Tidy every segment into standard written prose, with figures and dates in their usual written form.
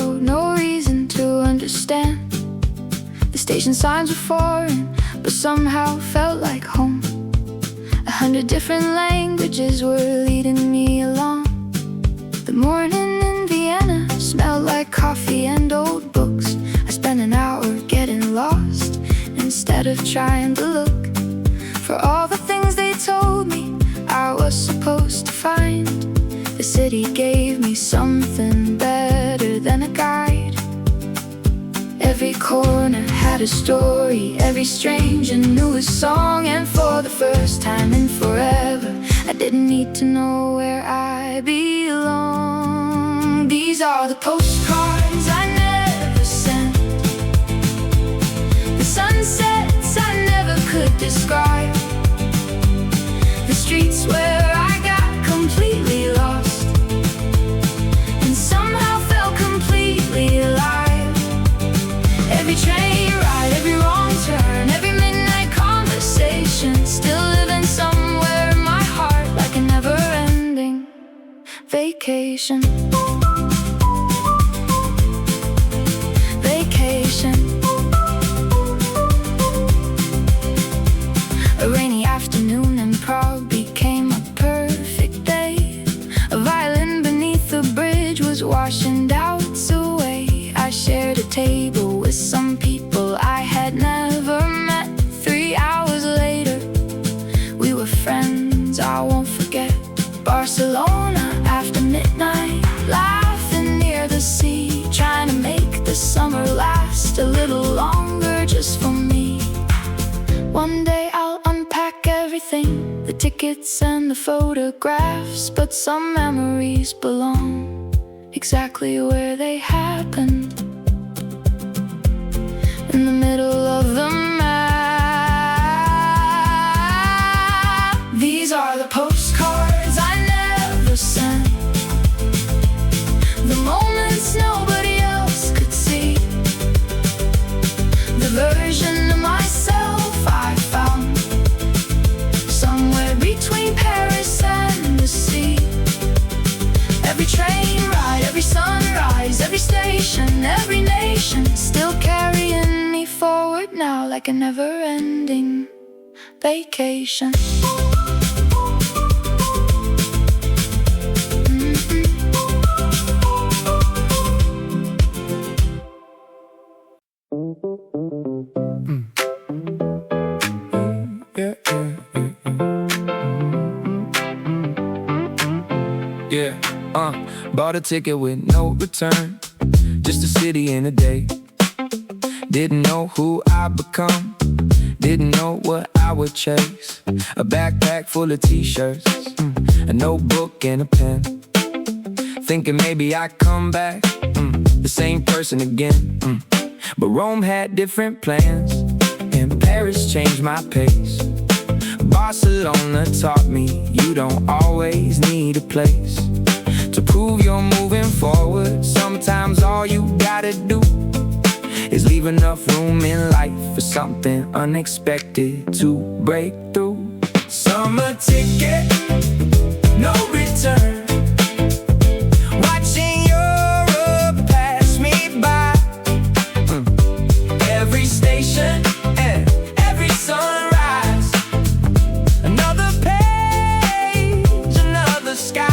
road, no reason to understand. The station signs were foreign, but somehow felt like home. 100 different languages were leading me along. The morning in Vienna smelled like coffee and old books. I spent an hour getting lost instead of trying to look for all the things they told me I was supposed to find. The city gave me something better than a guide. Every corner had a story, every stranger knew a song. And for the first time in forever, I didn't need to know where I belong. These are the postcards I never sent, the sunsets I never could describe, the streets where I got completely lost and somehow felt completely alive. Every train ride, every wrong turn, every midnight conversation, still living somewhere in my heart like a never-ending vacation. Vacation. A rainy afternoon in Prague became a perfect day. A violin beneath the bridge was washing doubts away. I shared a table with some people I had never met. 3 hours later, we were friends I won't forget. Barcelona after midnight, laughing near the sea, trying to make the summer last a little longer just for me. One day I'll unpack everything, the tickets and the photographs, but some memories belong exactly where they happened, in the middle of the map. These are the postcards I never sent, the moments nobody else could see, the version of myself I found somewhere between Paris and the sea. Every train ride, every sunrise, every station, every nation, still carrying me forward now like a never-ending vacation. Bought a ticket with no return, just a city in a day. Didn't know who I'd become, didn't know what I would chase. A backpack full of t-shirts, a notebook and a pen, thinking maybe I'd come back, the same person again. But Rome had different plans, and Paris changed my pace. Barcelona taught me you don't always need a place to prove you're moving forward. Sometimes all you gotta do is leave enough room in life for something unexpected to break through. Summer ticket, no return, watching Europe pass me by. Every station and every sunrise, another page, another sky.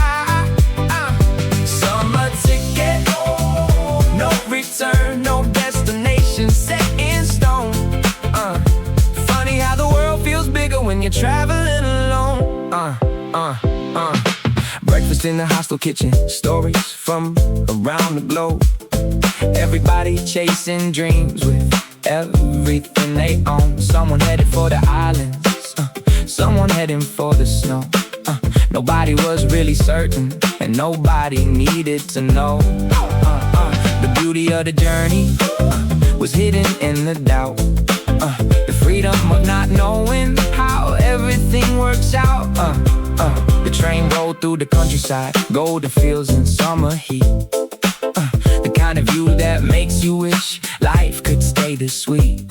Return, no destination set in stone. Funny how the world feels bigger when you're traveling alone. Breakfast in the hostel kitchen, stories from around the globe. Everybody chasing dreams with everything they own. Someone headed for the islands, someone heading for the snow. Nobody was really certain, and nobody needed to know. The beauty of the journey was hidden in the doubt, the freedom of not knowing how everything works out. The train rolled through the countryside, golden fields and summer heat, the kind of view that makes you wish life could stay this sweet.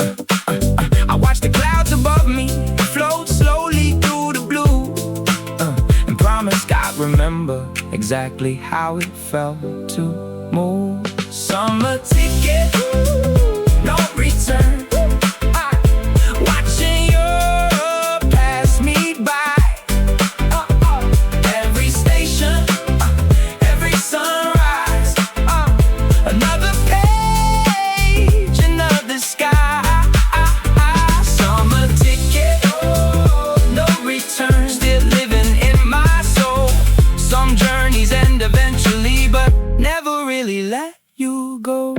I watched the clouds above me float slowly through the blue, promise God remember exactly how it felt to move. Summer ticket, no return. Watching Europe pass me by. Every station, every sunrise, another page, another sky. Summer ticket, no return. Still living in my soul. Some journeys end eventually, but never really let you go.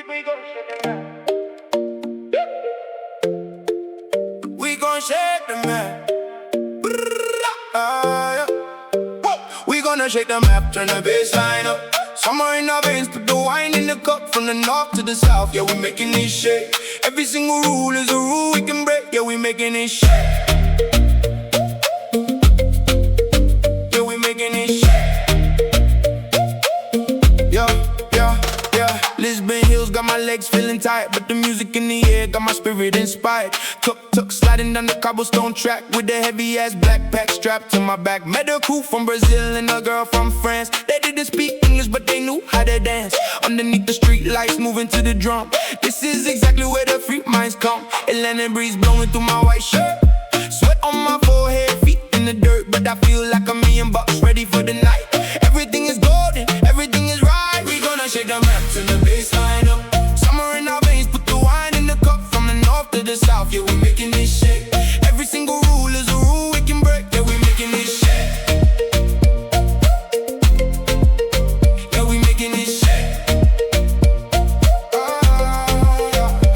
We gon' shake the map. We gonna shake the map, turn the baseline up. Summer in our veins, put the wine in the cup. From the north to the south, yeah, we making it shake. Every single rule is a rule we can break. Yeah, we making it shake. Yeah, we making it shake. Yeah. Lisbon Hills got my legs feeling tight, but the music in the air got my spirit inspired. Tuk sliding down the cobblestone track with a heavy ass backpack strapped to my back. Met a crew from Brazil and a girl from France. They didn't speak English, but they knew how to dance. Underneath the street lights, moving to the drum. This is exactly where the free minds come. Atlantic breeze blowing through my white shirt. Sweat on my forehead, feet in the dirt, but I feel like $1,000,000 ready for the night. Everything is golden, everything is right. We gonna shake the map, turn the baseline up. Summer in our veins, put the wine in the cup. From the north to the south, yeah, we making it shake. Every single rule is a rule we can break. Yeah, we making it shake. Yeah, we making it shake.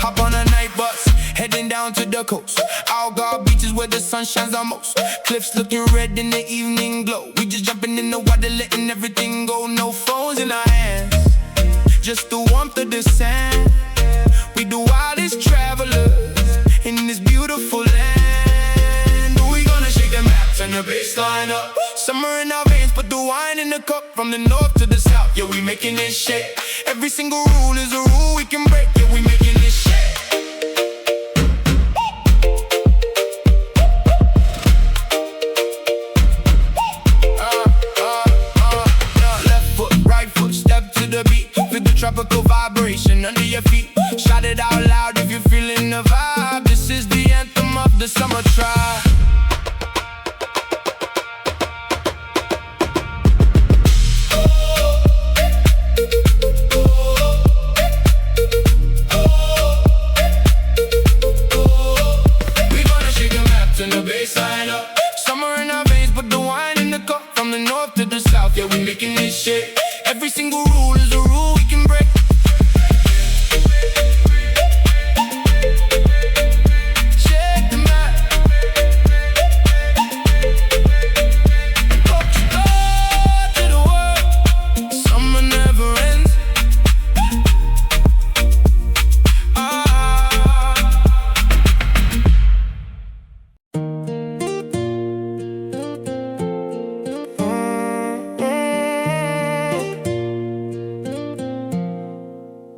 Hop on a night bus, heading down to the coast. Algarve beaches where the sun shines the most. Cliffs looking red in the evening glow. We just jumping in the water, letting everything go. No phones in our hands, just the warmth of the sand. We the wildest travelers in this beautiful land. We gonna shake the map, turn the baseline up. Summer in our veins, put the wine in the cup. From the north to the south, yeah, we making it shake. Every single rule is a rule we can break. Yeah, we making it shake. Left foot, right foot, step to the beat. Feel the tropical vibration under your feet. Shout it out loud if you're feeling the vibe. This is the anthem of the summer tribe. We gonna shake the map, turn the baseline up. Summer in our veins, put the wine in the cup. From the north to the south, yeah, we making it shake. Every single rule is a rule we can break. Shake the map. Postcards to the world. Summer never ends.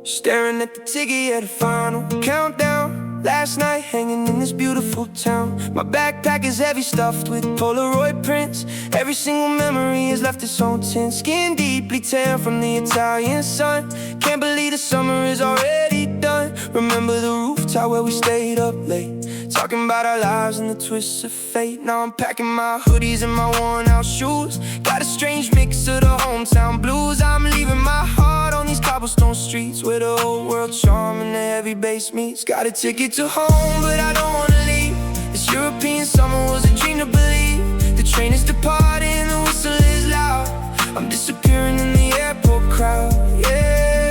Staring at the ticket at the final countdown. Last night hanging in this beautiful town. My backpack is heavy, stuffed with Polaroid prints. Every single memory has left its own tint. Skin deeply tan from the Italian sun. Can't believe the summer is already done. Remember the rooftop where we stayed up late, talking about our lives and the twists of fate. Now I'm packing my hoodies and my worn out shoes. Got a strange mix of the hometown blues. I'm leaving my heart on these cobblestone streets, where the old world charm and the heavy bass meets. Got a ticket to home, but I don't wanna leave. This European summer was a dream to believe. The train is departing, the whistle is loud. I'm disappearing in the airport crowd, yeah.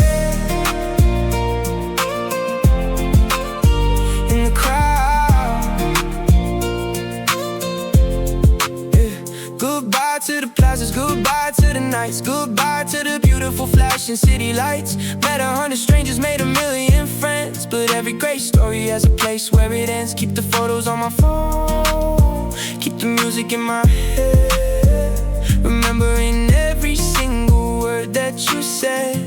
In the crowd, yeah. Goodbye to the plazas, goodbye to the nights, goodbye to the beautiful flashing city lights. Met 100 strangers, made 1,000,000 friends, but every great story has a place where it ends. Keep the photos on my phone, keep the music in my head, remembering every single word that you said.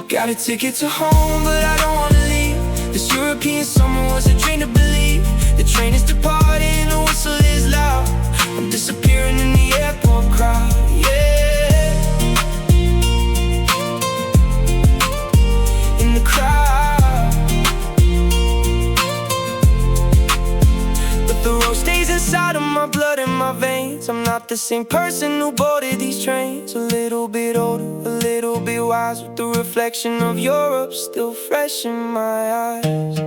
Got a ticket to home, but I don't wanna leave. This European summer was a dream to believe. The train is departing, the whistle is loud. I'm disappearing in the airport crowd, yeah. In the crowd. But the road stays inside of my blood and my veins. I'm not the same person who boarded these trains. A little bit older, a little bit wise, with the reflection of Europe still fresh in my eyes.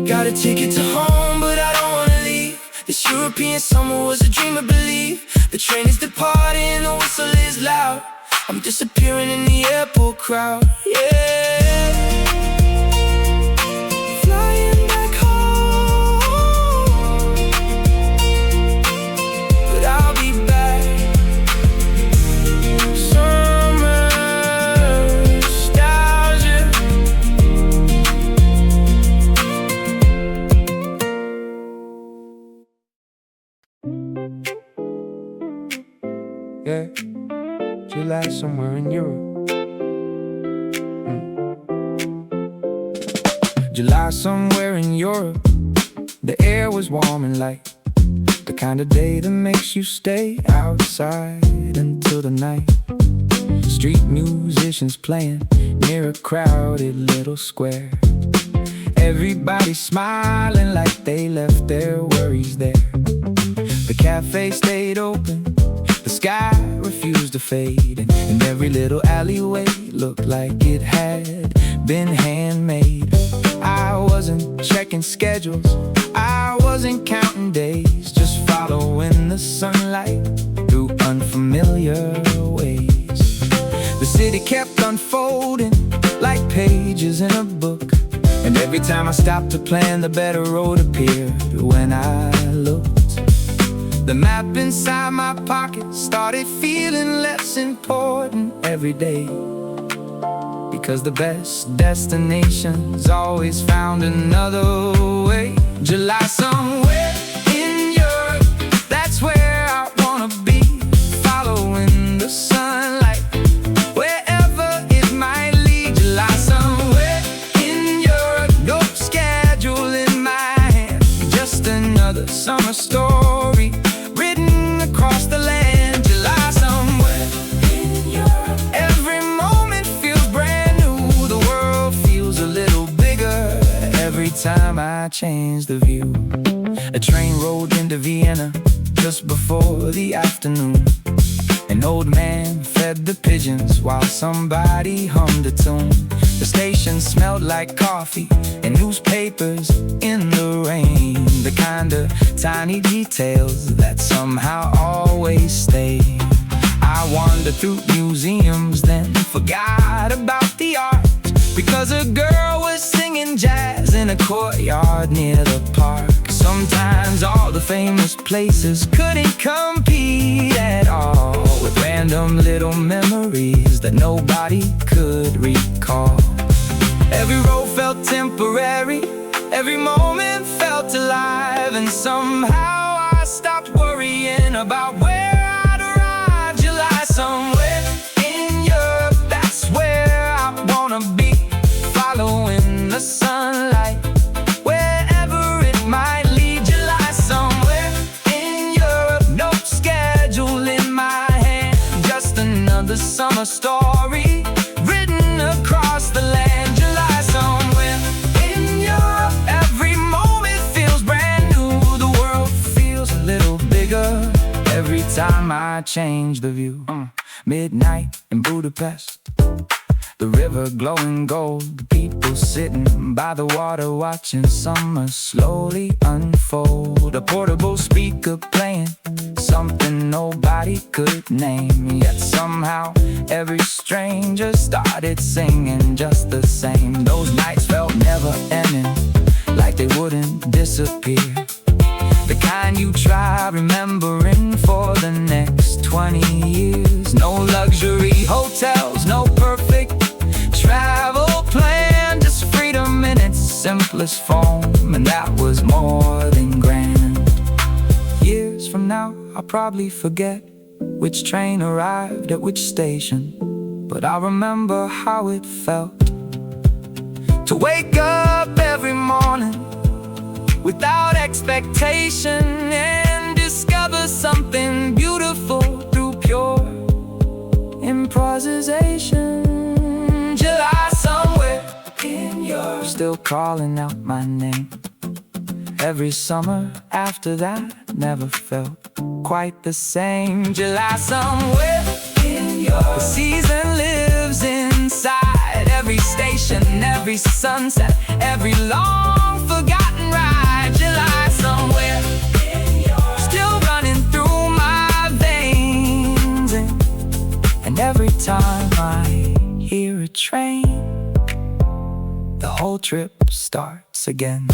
Got a ticket to home, but I don't wanna leave. This European summer was a dream, I believe. The train is departing, the whistle is loud. I'm disappearing in the airport crowd, yeah. Flying back home, but I'll be back. Summer nostalgia. Yeah, July somewhere in Europe. July somewhere in Europe. The air was warm and light. The kind of day that makes you stay outside until the night. Street musicians playing near a crowded little square. Everybody smiling like they left their worries there. The cafe stayed open, the sky refused to fade, and every little alleyway looked like it had been handmade. I wasn't checking schedules, I wasn't counting days, just following the sunlight through unfamiliar ways. The city kept unfolding like pages in a book, and every time I stopped to plan, the better road appeared when I looked. The map inside my pocket started feeling less important every day, because the best destinations always found another way. July somewhere in Europe, that's where I wanna be. Following the sunlight, wherever it might lead. July somewhere in Europe, no schedule in my hand, just another summer story written across the land. July somewhere in Europe, every moment feels brand new. The world feels a little bigger every time I change the view. A train rolled into Vienna just before the afternoon. An old man fed the pigeons while somebody hummed a tune. The station smelled like coffee and newspapers in the rain. The kind of tiny details that somehow always stay. I wandered through museums, then forgot about the art, because a girl was singing jazz in a courtyard near the park. Sometimes all the famous places couldn't compete at all with random little memories that nobody could recall. Every road felt temporary, every moment felt alive, and somehow I stopped worrying about where I'd arrive. July somewhere in Europe, that's where I wanna be. Following the sunlight, wherever it might lead. July somewhere in Europe, no schedule in my hand, just another summer story written across the land. July somewhere in Europe, every moment feels brand new. The world feels a little bigger every time I change the view. Midnight in Budapest, the river glowing gold, the people sitting by the water watching summer slowly unfold. A portable speaker playing something nobody could name, yet somehow every stranger started singing just the same. Those nights felt never ending, like they wouldn't disappear. The kind you try remembering for the next 20 years. No luxury hotels, no perfect travel plan, just freedom in its simplest form, and that was more than grand. Years from now, I'll probably forget which train arrived at which station, but I remember how it felt to wake up every morning without expectation and discover something beautiful through pure improvisation. July somewhere in your still calling out my name. Every summer after that never felt quite the same. July somewhere in your the season lives inside every station, every sunset, every long forgotten ride. July somewhere in your still running through my veins, and every time I hear a train, the whole trip starts again.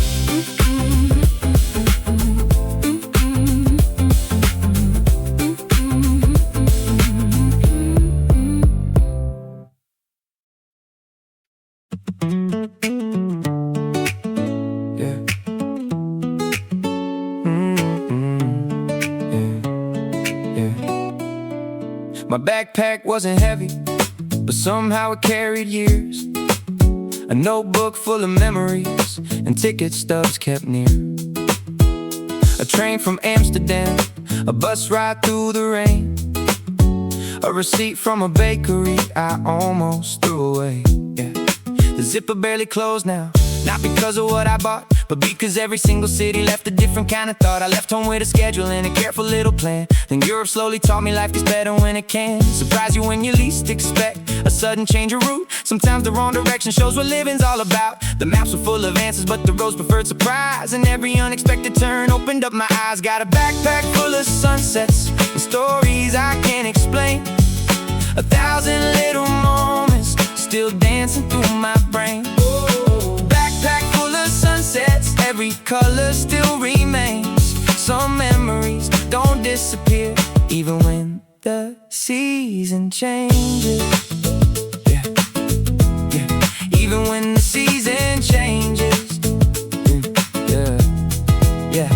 My backpack wasn't heavy, but somehow it carried years. A notebook full of memories and ticket stubs kept near. A train from Amsterdam, a bus ride through the rain, a receipt from a bakery I almost threw away. Yeah. The zipper barely closed now, not because of what I bought, but because every single city left a different kind of thought. I left home with a schedule and a careful little plan. Then Europe slowly taught me life is better when it can surprise you when you least expect a sudden change of route. Sometimes the wrong direction shows what living's all about. The maps were full of answers, but the roads preferred surprise. And every unexpected turn opened up my eyes. Got a backpack full of sunsets and stories I can't explain. 1,000 little moments still dancing through my brain. Backpack full of sunsets, every color still remains. Some memories don't disappear, even when the season changes. Yeah, yeah. Even when the season changes. Yeah, yeah.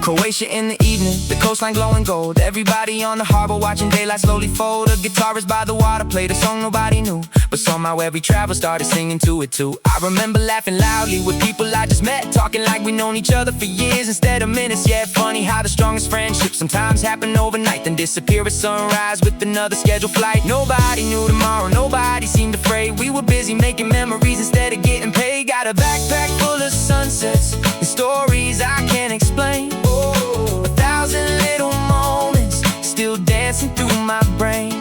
Croatia in the evening, the coastline glowing gold. Everybody on the harbor watching daylight slowly fold. A guitarist by the water played a song nobody knew, but somehow every travel started singing to it too. I remember laughing loudly with people I just met, talking like we known each other for years instead of minutes. Yeah, funny how the strongest friendships sometimes happen overnight, then disappear at sunrise with another scheduled flight. Nobody knew tomorrow, nobody seemed afraid. We were busy making memories instead of getting paid. Got a backpack full of sunsets and stories I can't explain. 1,000 little moments still dancing through my brain.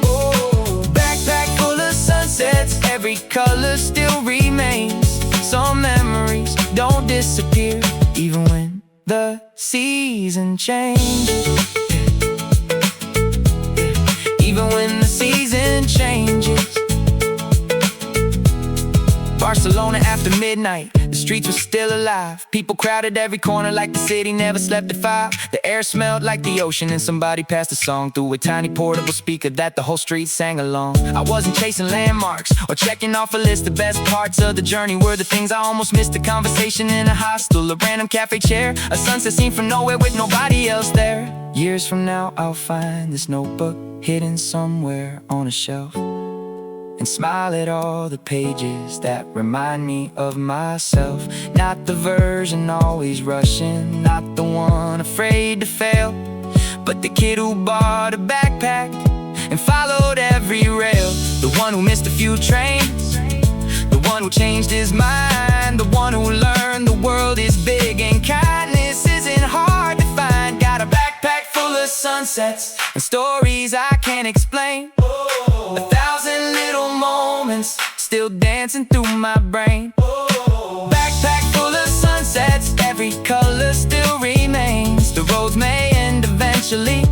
Backpack full of sunsets, every color still remains. Some memories don't disappear, even when the season changes. Even when the season changes. Barcelona after midnight, the streets were still alive. People crowded every corner like the city never slept at 5. The air smelled like the ocean and somebody passed a song through a tiny portable speaker that the whole street sang along. I wasn't chasing landmarks or checking off a list. The best parts of the journey were the things I almost missed. A conversation in a hostel, a random cafe chair, a sunset scene from nowhere with nobody else there. Years from now I'll find this notebook hidden somewhere on a shelf and smile at all the pages that remind me of myself. Not the version always rushing, not the one afraid to fail, but the kid who bought a backpack and followed every rail. The one who missed a few trains, the one who changed his mind, the one who learned the world is big and kindness isn't hard to find. Got a backpack full of sunsets and stories I can't explain. 1,000 little moments still dancing through my brain. Backpack full of sunsets, every color still remains. The roads may end eventually,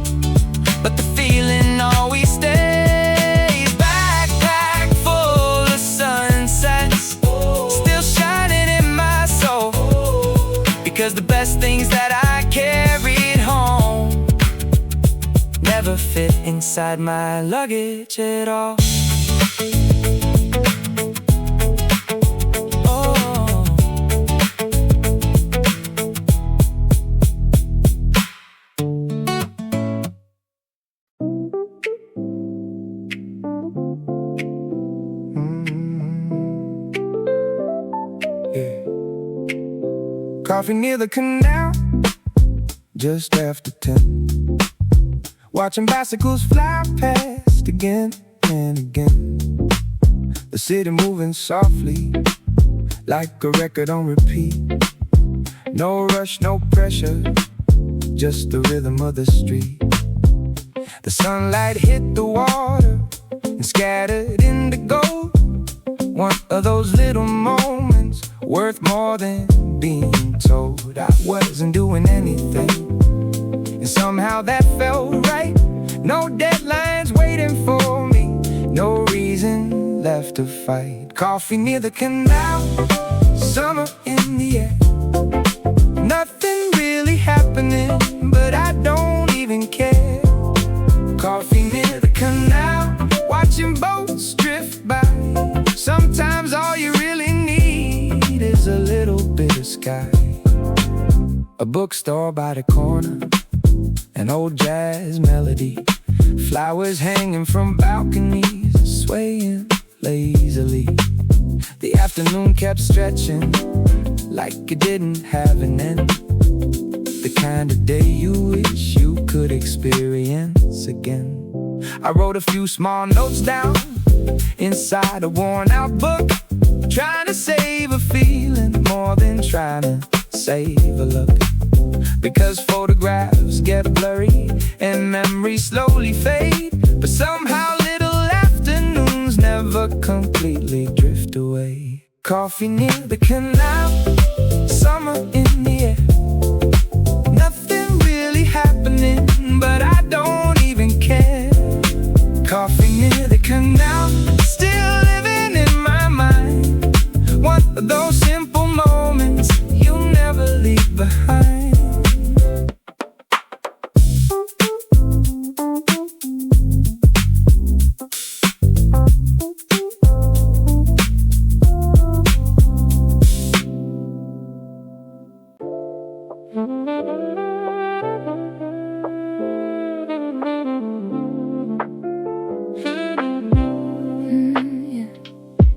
but the feeling always stays. Backpack full of sunsets, still shining in my soul, because the best things that I carried home never fit inside my luggage at all. Coffee near the canal, just after 10. Watching bicycles fly past again and again. The city moving softly, like a record on repeat. No rush, no pressure, just the rhythm of the street. The sunlight hit the water and scattered indigo. One of those little moments worth more than being told. I wasn't doing anything, and somehow that felt right. No deadlines waiting for me, no reason left to fight. Coffee near the canal, summer in the air. Nothing really happening, but I don't even care. Coffee near the canal, watching boats drift by. Sometimes all you really need is a little bit of sky. A bookstore by the corner, an old jazz melody. Flowers hanging from balconies, swaying lazily. The afternoon kept stretching like it didn't have an end. The kind of day you wish you could experience again. I wrote a few small notes down inside a worn-out book, trying to save a feeling more than trying to save a look. Because photographs get blurry and memories slowly fade, but somehow little afternoons never completely drift away. Coffee near the canal, summer in the air. Nothing really happening, but I don't even care. Coffee near the canal, still living in my mind. One of those simple moments you never leave behind.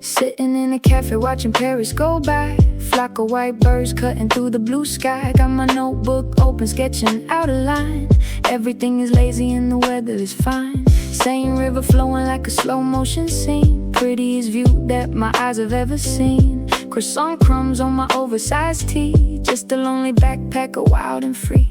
Sitting in a cafe watching Paris go by. Flock of white birds cutting through the blue sky. Got my notebook open, sketching out a line. Everything is lazy and the weather is fine. Same river flowing like a slow motion scene. Prettiest view that my eyes have ever seen. Croissant crumbs on my oversized tee. Just a lonely backpacker, wild and free.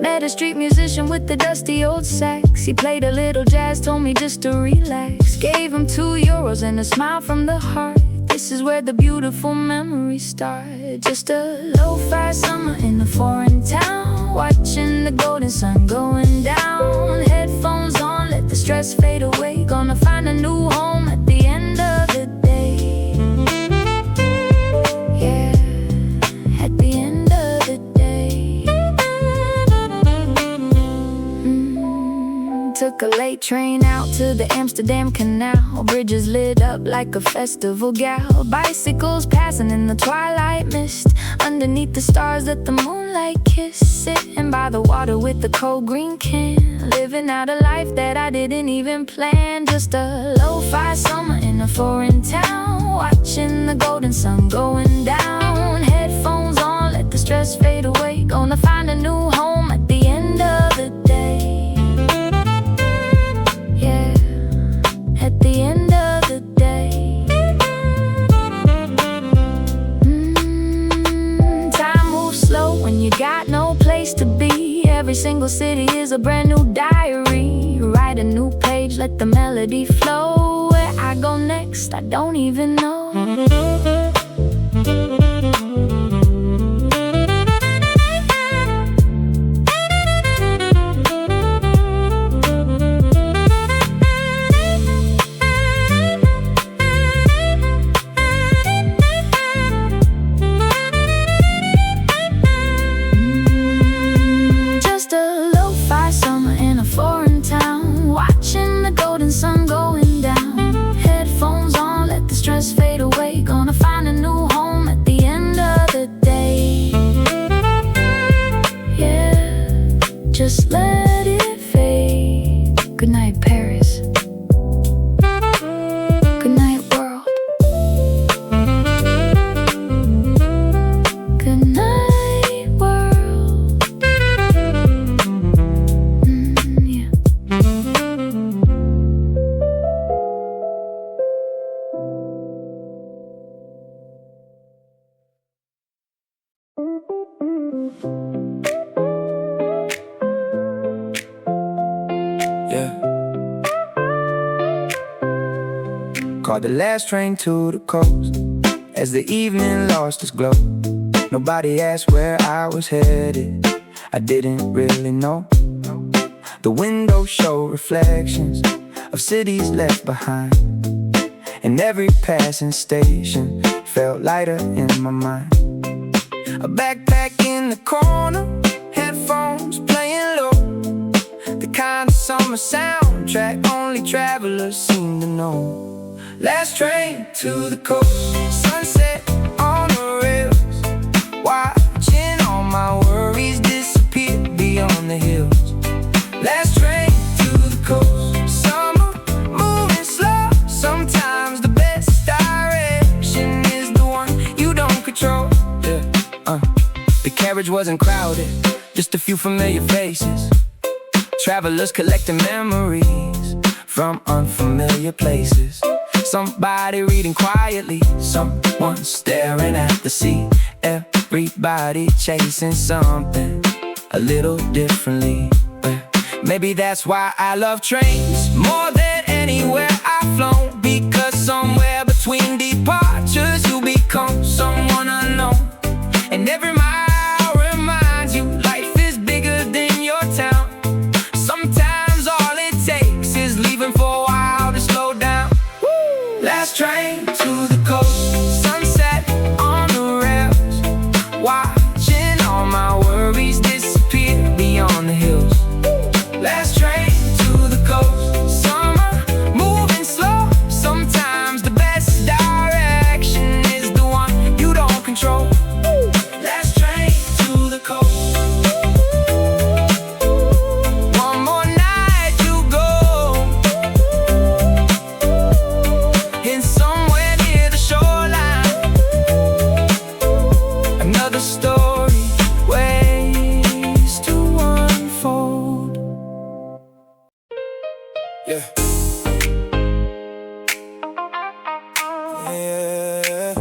Met a street musician with the dusty old sax. He played a little jazz, told me just to relax. Gave him €2 and a smile from the heart. This is where the beautiful memories start. Just a lo-fi summer in a foreign town, watching the golden sun going down. Headphones on, let the stress fade away. Gonna find a new home at the end of the day. Yeah, at the end of the day. Took a late train out to the Amsterdam Canal. Bridges lit up like a festival gal. Bicycles passing in the twilight mist. Underneath the stars that the moonlight kiss. Sitting by the water with the cold green can. Living out a life that I didn't even plan. Just a lo-fi summer in a foreign town, watching the golden sun going down. Headphones on, let the stress fade away. Gonna find a new home at the end of the day. At the end of the day. Time moves slow when you got no place to be. Every single city is a brand new diary. Write a new page, let the melody flow. Where I go next, I don't even know. Sun going down. Headphones on, let the stress fade away. Gonna find a new home at the Caught the last train to the coast. As the evening lost its glow, nobody asked where I was headed. I didn't really know. The windows show reflections of cities left behind, and every passing station felt lighter in my mind. A backpack in the corner, headphones playing low, the kind of summer soundtrack only travelers seem to know. Last train to the coast, sunset on the rails, watching all my worries disappear beyond the hills. Last train to the coast, summer moving slow. Sometimes the best direction is the one you don't control. The carriage wasn't crowded, just a few familiar faces. Travelers collecting memories from unfamiliar places. Somebody reading quietly, someone staring at the sea. Everybody chasing something a little differently. Maybe that's why I love trains more than anywhere I've flown, because somewhere between departures you become someone unknown. And every mile reminds you life is bigger than your town. Sometimes all it takes is leaving for a while to slow down. Last train to the coast, sunset on the rails, watching all my worries disappear beyond the hills. Last train to the coast, summer moving slow. Sometimes the best direction is the one you don't control. Last train to the coast. One more night to go, in somewhere near the shoreline. Another story ways to unfold. Yeah. Yeah.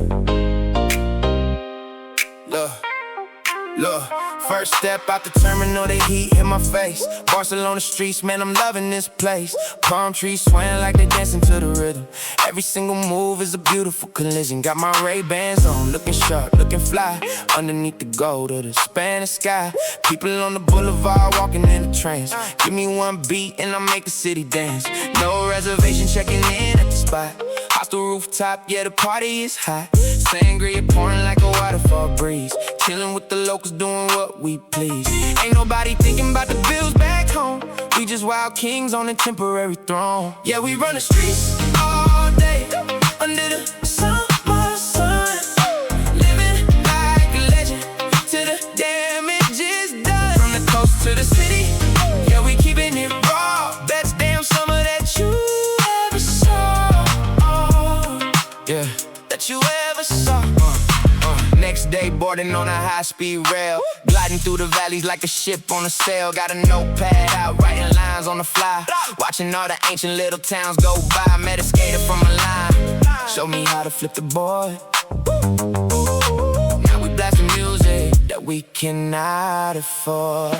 Look. First step out the terminal, the heat hit my face. Barcelona streets, man, I'm loving this place. Palm trees swaying like they dancing to the rhythm. Every single move is a beautiful collision. Got my Ray-Bans on, looking sharp, looking fly. Underneath the gold of the Spanish sky. People on the boulevard walking in a trance. Give me one beat and I'll make the city dance. No reservation, checking in at the spot. Hostel rooftop, yeah, the party is hot. Sangria pouring like a waterfall breeze. Chilling with the locals, doing what we please. Ain't nobody thinking about the bills back home. We just wild kings on a temporary throne. Yeah, we run the streets all day under the summer sun, living like a legend till the damage is done. From the coast to the city, yeah, we keeping it raw. Best damn summer that you ever saw. Yeah, that you ever saw. Next day boarding on a high-speed rail, gliding through the valleys like a ship on a sail. Got a notepad out, writing lines on the fly, watching all the ancient little towns go by. Met a skater from a line, showed me how to flip the board. Now we blasting music that we cannot afford.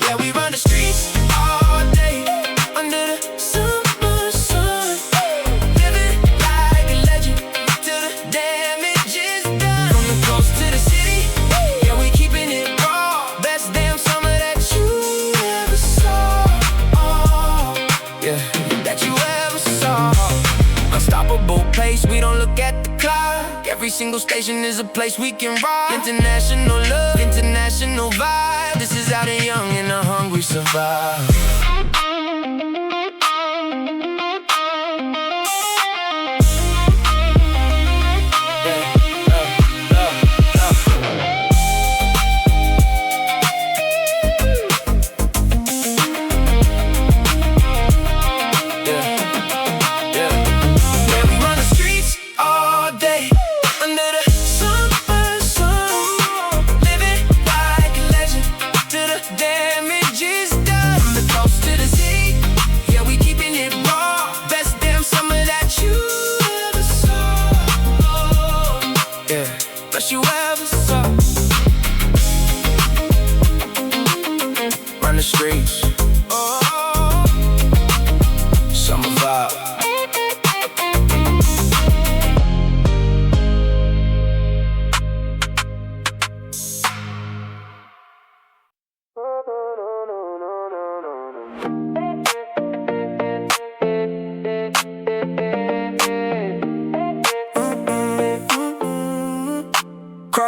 Yeah, we run the streets all day under the summer sun, living like a legend till the damage is done. From the coast to the city, yeah, we keeping it raw. Best damn summer that you ever saw. Yeah, that you ever saw. Unstoppable pace, we don't look at the clock. Every single station is a place we can rock. International love, international vibe. This is how the young and the hungry survive.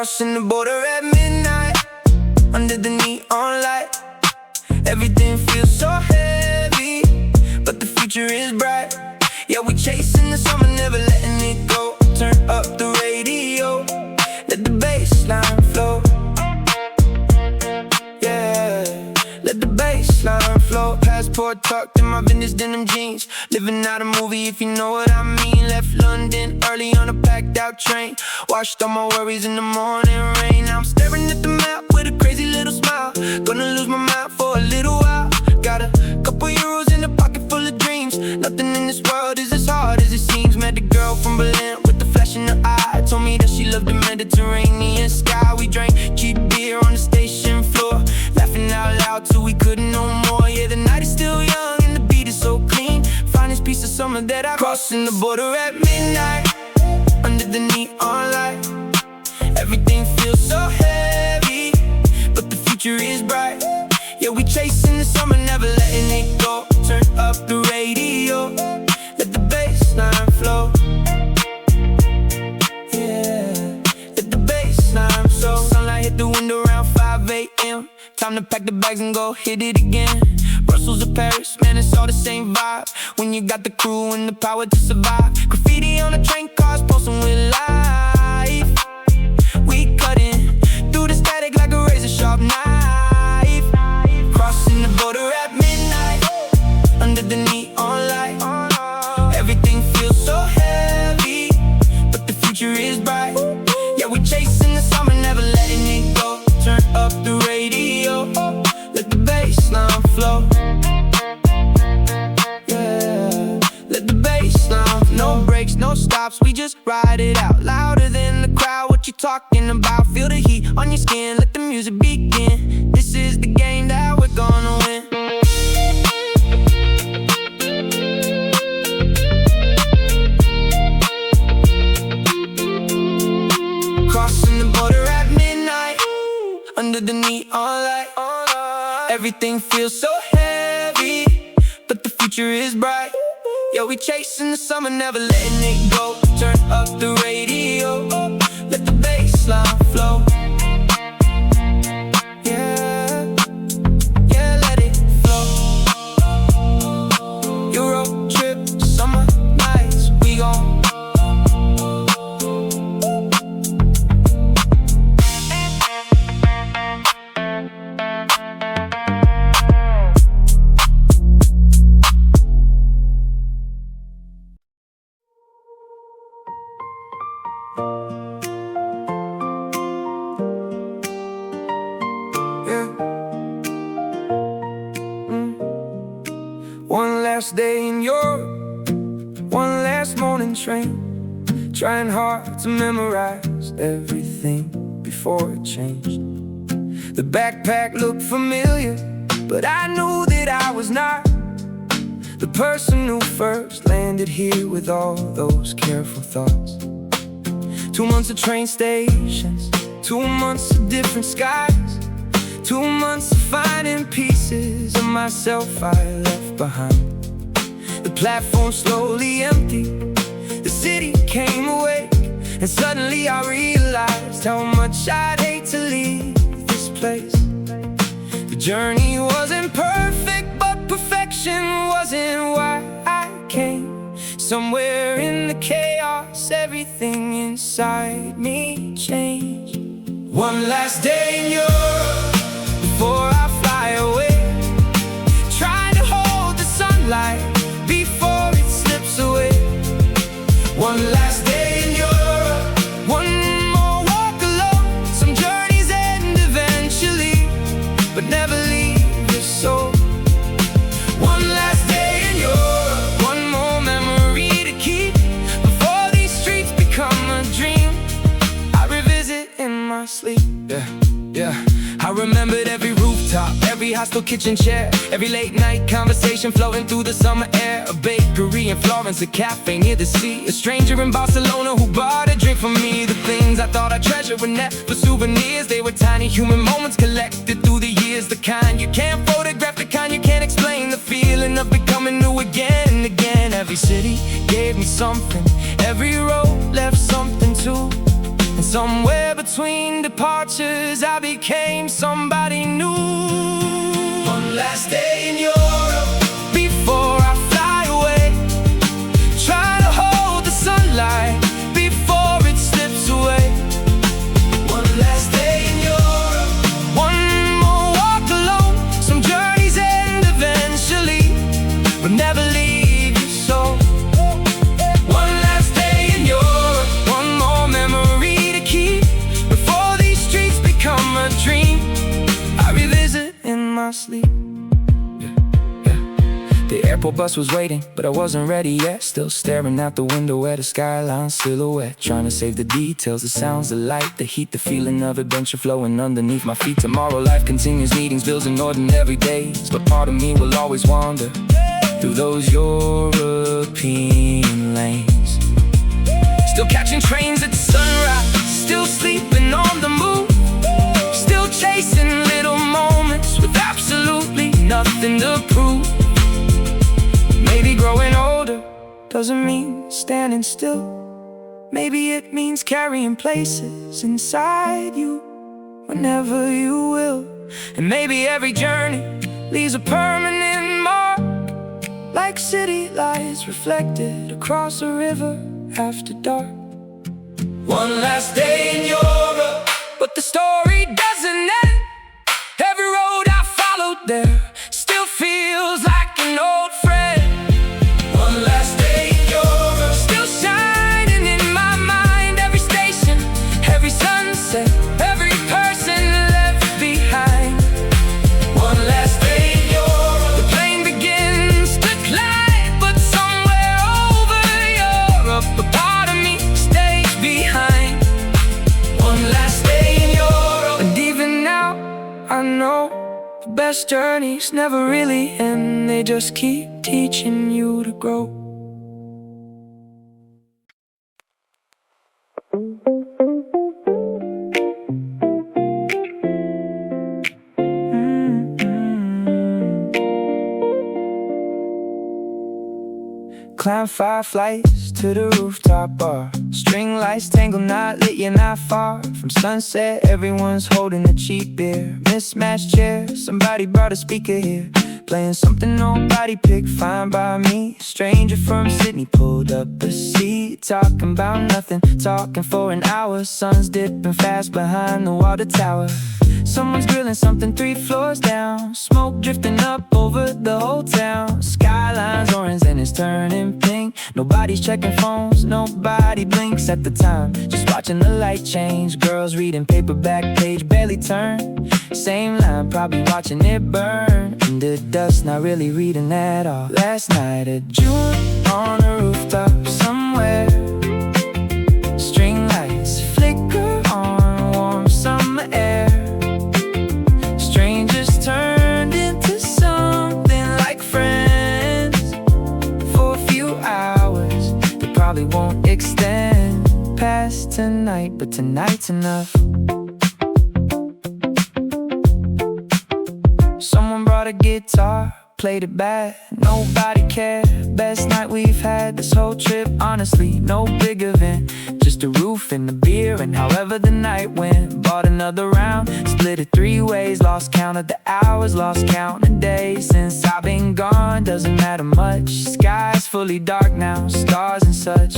Crossing the border at midnight, under the neon light. Everything feels so heavy, but the future is bright. Yeah, we chasing the summer, never letting it go. Turn up the radio, let the bass line flow. Yeah, let the bass line flow. Passport tucked in my vintage denim jeans, living out a movie if you know what I mean. Left London early on a packed out train, washed all my worries in the morning rain. Now I'm staring at the map with a crazy little smile, gonna lose my mind for a little while. Got a couple euros in a pocket full of dreams. Nothing in this world is as hard as it seems. Met a girl from Berlin with the flash in her eye, told me that she loved the Mediterranean sky. We drank cheap beer on the station floor, laughing out loud till we couldn't no more. Yeah, the night is still young and the beat is so clean. Finest piece of summer that I've crossing the border at midnight, under the neon light. Everything feels so heavy, but the future is bright. Yeah, we chasing the summer, never letting it go. Turn up the radio, let the bass line flow. Yeah, let the bass line flow. Sunlight hit the window around 5 a.m. Time to pack the bags and go hit it again. Brussels or Paris, man, it's all the same vibe. When you got the crew and the power to survive. Graffiti on the train cars, posting with life. We cutting through the static like a razor sharp knife. Crossing the border at midnight, under the neon light. Everything feels so heavy, but the future is bright. Yeah, we chasing the summer, never letting it go. Turn up the radio, let the bass line flow. Yeah, let the bass line. No breaks, no stops, we just ride it out. Louder than the crowd, what you talking about? Feel the heat on your skin, let the music begin. This is the game that we're gonna win. Crossing the border at midnight, under the neon light. Everything feels so heavy, but the future is bright. Yeah, we chasing the summer, never letting it go. Turn up the radio, let the bass line flow. Yeah, yeah, let it flow. Euro trip, summer nights, we gon' One last day in Europe, one last morning train, trying hard to memorize everything before it changed. The backpack looked familiar, but I knew that I was not the person who first landed here with all those careful thoughts. 2 months of train stations, 2 months of different skies, 2 months of finding pieces of myself I left behind. The platform slowly emptied, the city came awake, and suddenly I realized how much I'd hate to leave this place. The journey wasn't perfect, but perfection wasn't why I came. Somewhere in the chaos, everything inside me changed. One last day in Europe before I fly away, trying to hold the sunlight before it slips away. One last day in Europe, one more walk alone. Some journeys end eventually, but never leave your soul. One last day in Europe, one more memory to keep before these streets become a dream I revisit in my sleep. Yeah, I remembered every rooftop, every hostel kitchen chair, every late night conversation floating through the summer air. A bakery in Florence, a cafe near the sea, a stranger in Barcelona who bought a drink for me. The things I thought I treasured were never souvenirs. They were tiny human moments collected through the years. The kind you can't photograph, the kind you can't explain. The feeling of becoming new again and again. Every city gave me something, every road left something too. And somewhere between departures I became somebody new. One last day in Europe before I fly away. Try to hold the sunlight before it slips away. One last day in Europe, one more walk alone. Some journeys end eventually, but never leave you so. One last day in Europe, one more memory to keep before these streets become a dream I revisit in my sleep. The airport bus was waiting, but I wasn't ready yet. Still staring out the window at a skyline silhouette, trying to save the details, the sounds, the light, the heat, the feeling of adventure flowing underneath my feet. Tomorrow life continues, meetings, bills, and ordinary days, but part of me will always wander through those European lanes. Still catching trains at sunrise, still sleeping on the move, still chasing little moments with absolutely nothing to prove. Maybe growing older doesn't mean standing still. Maybe it means carrying places inside you whenever you will. And maybe every journey leaves a permanent mark, like city lights reflected across a river after dark. One last day in Europe, but the story doesn't end. Every road I followed there still feels like an old friend. One last day in Europe, still shining in my mind. Every station, every sunset, every person left behind. One last day in Europe, the plane begins to glide, but somewhere over Europe, a part of me stays behind. One last day in Europe, and even now I know the best journeys never really end. They just keep teaching you to grow. Climb 5 flights to the rooftop bar. String lights tangled, not lit, you're not far from sunset. Everyone's holding a cheap beer. Mismatched chairs, somebody brought a speaker here, playing something nobody picked, fine by me. Stranger from Sydney pulled up a seat, talking about nothing, talking for an hour. Sun's dipping fast behind the water tower. Someone's grilling something 3 floors down, smoke drifting up over the whole town. Skyline's orange and it's turning pink. Nobody's checking phones, nobody blinks at the time, just watching the light change. Girls reading paperback page, barely turn. Same line, probably watching it burn into dust, not really reading at all. Last night at June on a rooftop somewhere, string lights flicker on warm summer air. Strangers turned into something like friends for a few hours. They probably won't extend past tonight, but tonight's enough. Someone brought a guitar, played it bad, nobody cared. Best night we've had this whole trip, honestly, no big event, just a roof and a beer, and however the night went. Bought another round, split it 3 ways, lost count of the hours, lost count of days. Since I've been gone, doesn't matter much, sky's fully dark now, stars and such.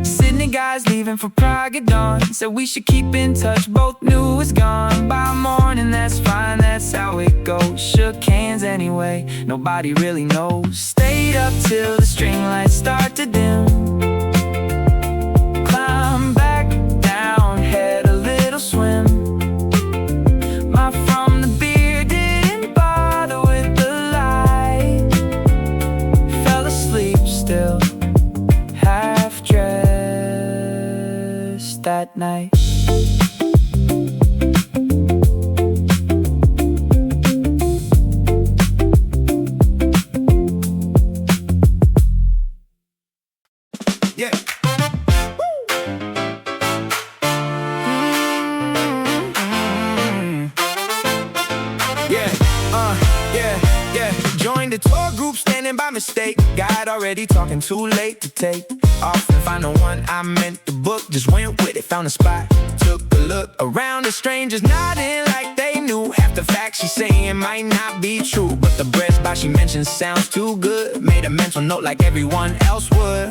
Sydney guys leaving for Prague at dawn, said we should keep in touch, both knew it's gone by morning. That's fine, that's how it goes. Shook hands anyway, nobody really knows. Stayed up till the string lights start to dim, climb back down, had a little swim. My from the beer didn't bother with the light, fell asleep still, half dressed that night. Yeah. Joined the tour group standing by mistake. Guide already talking, too late to take. off and find the one I meant to book. Just went with it, found a spot, took a look around. The strangers nodding like they knew half the facts she's saying might not be true, but the bread spot she mentioned sounds too good. Made a mental note like everyone else would.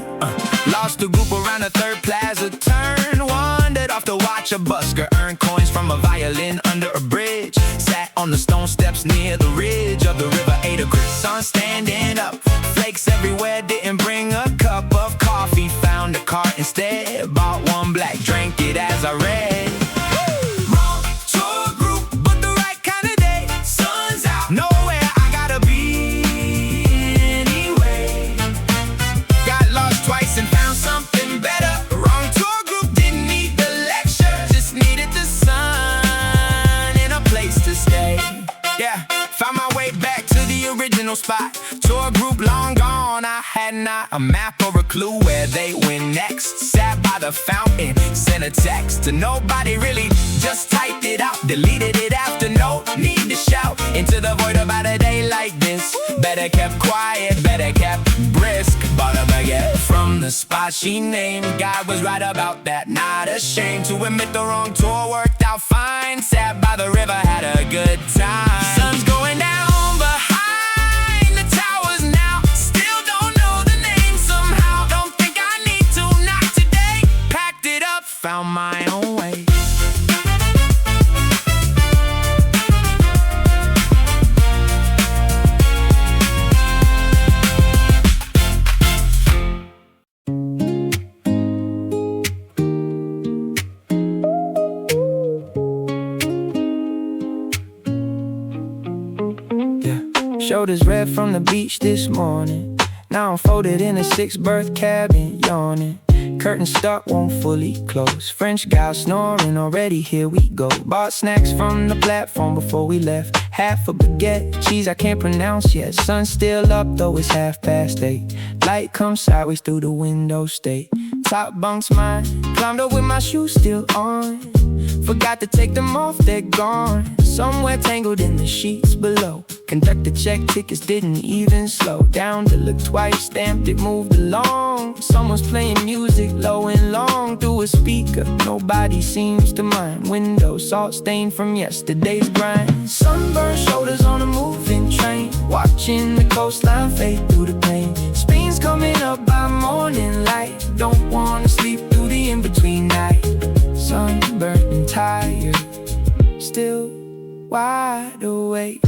Lost the group around the third plaza turn. Wandered off to watch a busker earn coins from a violin under a bridge. Sat on the stone steps near the ridge of the river. Ate a croissant standing up. Flakes everywhere, didn't bring a cup of coffee. Found a cart instead. Bought one black, drank it as I read. Wrong tour group, but the right kind of day. Sun's out, nowhere I gotta be anyway. Got lost twice and found something better. Wrong tour group, didn't need the lecture. Just needed the sun and a place to stay. Yeah, found my way back to the original spot. Tour group long gone, I had not a map or a clue where they went next. Sat by the fountain, sent a text to nobody really, just typed it out. Deleted it after, no need to shout into the void about a day like this. Better kept quiet, better kept brisk. Bought a baguette from the spot she named. God was right about that, not ashamed to admit the wrong tour worked out fine. Sat by the river, had a good time. Sun's going down behind the towers now. Still don't know the name somehow. Don't think I need to, not today. Packed it up, found my own way. Shoulders red from the beach this morning. Now I'm folded in a 6-berth cabin, yawning. Curtains stuck, won't fully close. French gal snoring, already here we go. Bought snacks from the platform before we left. Half a baguette, cheese I can't pronounce yet. Sun's still up though it's 8:30. Light comes sideways through the window, stay. Top bunk's mine, climbed up with my shoes still on. Forgot to take them off, they're gone. Somewhere tangled in the sheets below. Conductor checked tickets, didn't even slow down to look twice, stamped it, moved along. Someone's playing music low and long through a speaker, nobody seems to mind. Window salt stained from yesterday's grind. Sunburned shoulders on a moving train, watching the coastline fade through the pain. Spain's coming up by morning light, don't wanna sleep through the in-between night. Sunburnt and tired, still wide awake.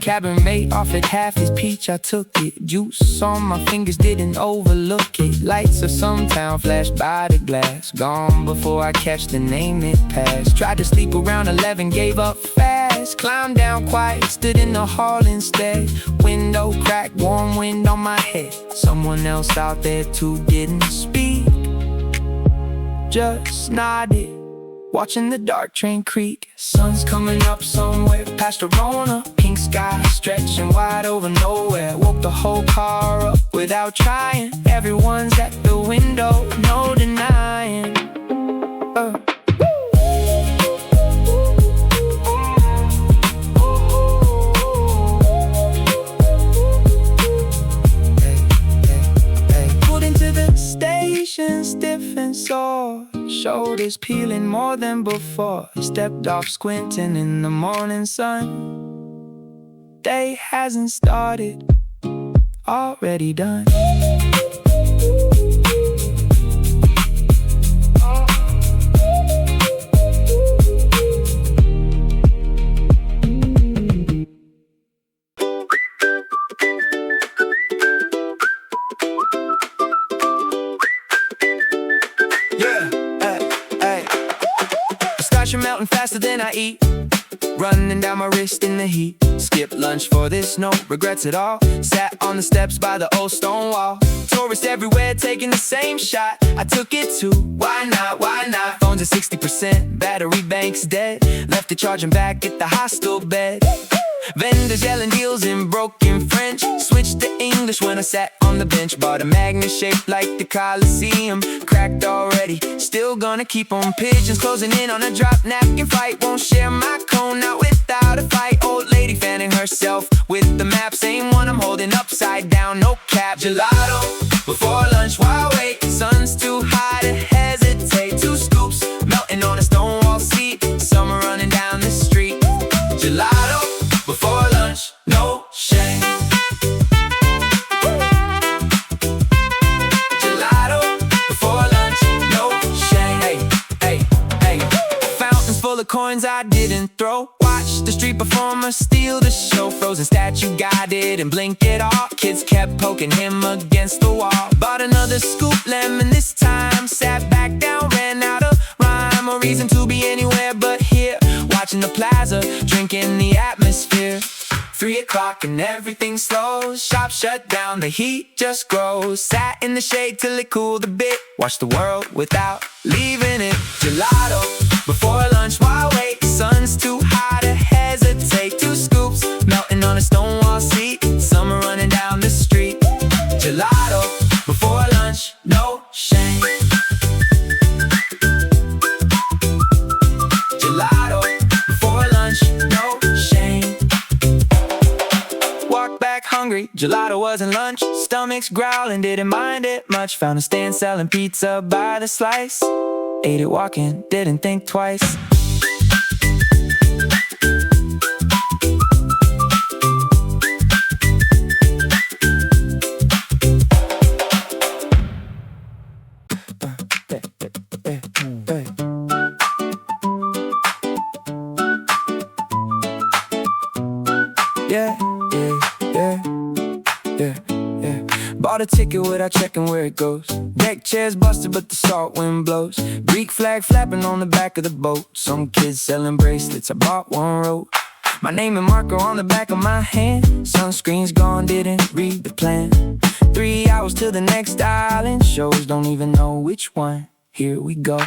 Cabin mate offered half his peach, I took it. Juice on my fingers, didn't overlook it. Lights of some town flashed by the glass. Gone before I catch the name it passed. Tried to sleep around 11, gave up fast. Climbed down quiet, stood in the hall instead. Window cracked, warm wind on my head. Someone else out there too didn't speak, just nodded, watching the dark train creak. Sun's coming up somewhere past Verona. Pink sky stretching wide over nowhere. Woke the whole car up without trying. Everyone's at the window, no denying. Pulled into the station, stiff and sore. Shoulders peeling more than before. Stepped off squinting in the morning sun. Day hasn't started, already done. You're melting faster than I eat, running down my wrist in the heat. Skip lunch for this, no regrets at all. Sat on the steps by the old stone wall. Tourists everywhere taking the same shot. I took it too, why not, why not? Phone's at 60%, battery bank's dead. Left it charging back at the hostel bed. Vendors yelling deals in broken French. Switched to English when I sat on the bench. Bought a magnet shaped like the Coliseum. Cracked already, still gonna keep on. Pigeons closing in on a drop napkin fight. Won't share my cone, not without a fight. Old lady fanning herself with the map. Same one I'm holding upside down, no cap. Gelato before lunch, why wait? Sun's too high to hesitate. 2 scoops, melting on a stone wall seat. Summer running down the street. Gelato, before lunch, no shame. Gelato, before lunch, no shame. Hey, hey, hey. Fountains full of coins I didn't throw. Watch the street performer steal the show. Frozen statue guy didn't blink at all. Kids kept poking him against the wall. Bought another scoop lemon this time. Sat back down, ran out of rhyme or reason to be anywhere but here. Watching the plaza, drinking the atmosphere. 3 o'clock and everything slows. Shop shut down, the heat just grows. Sat in the shade till it cooled a bit. Watched the world without leaving it. Gelato, before lunch, why wait? Sun's too high to hesitate. 2 scoops, melting on a stone wall seat. Summer running down the street. Gelato, before lunch, no shame. Gelato, before lunch, no shame. Walked back hungry, gelato wasn't lunch. Stomachs growling, didn't mind it much. Found a stand selling pizza by the slice. Ate it walking, didn't think twice. Yeah, yeah, yeah, yeah, yeah. Bought a ticket without checking where it goes. Deck chairs busted but the salt wind blows. Greek flag flapping on the back of the boat. Some kids selling bracelets, I bought one rope. My name and marker on the back of my hand. Sunscreen's gone, didn't read the plan. 3 hours till the next island. Shows, don't even know which one. Here we go.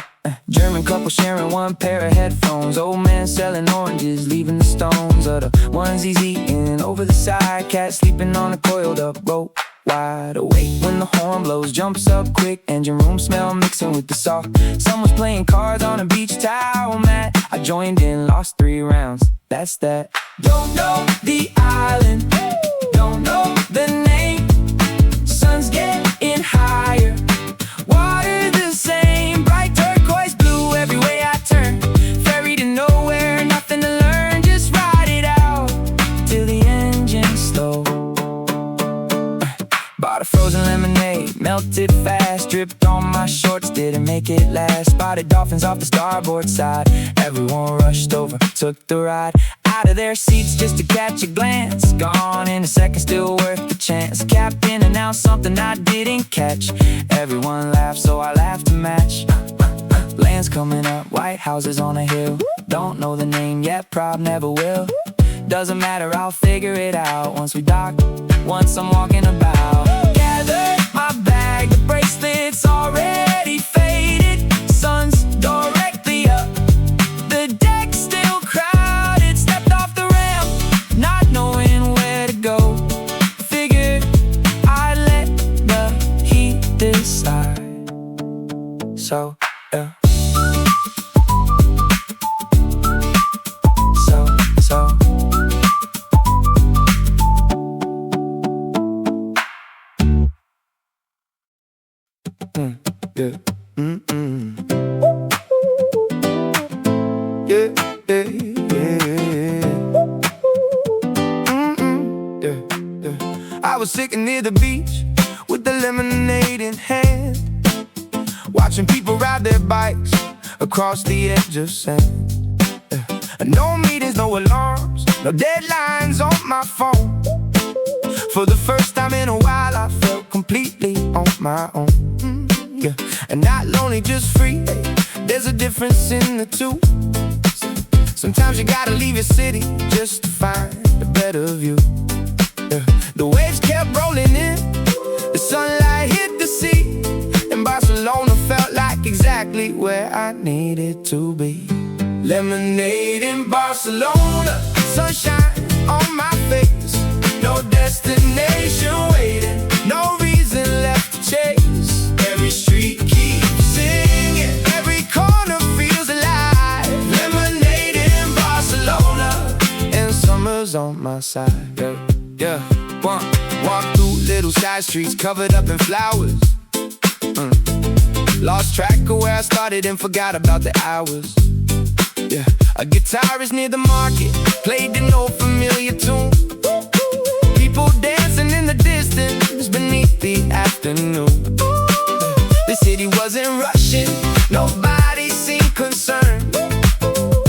German couple sharing 1 pair of headphones. Old man selling oranges, leaving the stones of the ones he's eating. Over the side, cat sleeping on a coiled up rope. Wide awake when the horn blows, jumps up quick. Engine room smell mixing with the salt. Someone's playing cards on a beach towel mat. I joined in, lost 3 rounds. That's that. Don't know the island, don't know the name. Sun's getting higher, water the same. Bright turquoise blue every way I turn. Ferry to nowhere, nothing to learn. Just ride it out till the engine's slow. Bought a frozen lemonade, melted fast. Dripped on my shorts, didn't make it last. Spotted dolphins off the starboard side. Everyone rushed over, took the ride. Out of their seats just to catch a glance. Gone in a second, still worth the chance. Captain announced something I didn't catch. Everyone laughed, so I laughed to match. Land's coming up, white houses on a hill. Don't know the name yet, prob never will. Doesn't matter, I'll figure it out. Once we dock, once I'm walking about. Gather my bag, the bracelet's already faded. Sun's directly up, the deck's still crowded. Stepped off the ramp, not knowing where to go. Figured I'd let the heat decide. So, yeah. So yeah. Yeah, yeah, yeah. Yeah, yeah. I was sitting near the beach with the lemonade in hand, watching people ride their bikes across the edge of sand. Yeah. No meetings, no alarms, no deadlines on my phone. For the first time in a while, I felt completely on my own. Yeah. And not lonely, just free. There's a difference in the two. Sometimes you gotta leave your city just to find a better view. Yeah. The waves kept rolling in, the sunlight hit the sea, and Barcelona felt like exactly where I needed to be. Lemonade in Barcelona, sunshine on my face. No destination waiting, no reason left to chase. Every street keeps singing, every corner feels alive. Lemonade in Barcelona, and summer's on my side. Yeah, yeah. Walk through little side streets covered up in flowers. Lost track of where I started and forgot about the hours. Yeah, a guitarist near the market played an old familiar tune. People dancing in the distance beneath the afternoon. The city wasn't rushing, nobody seemed concerned.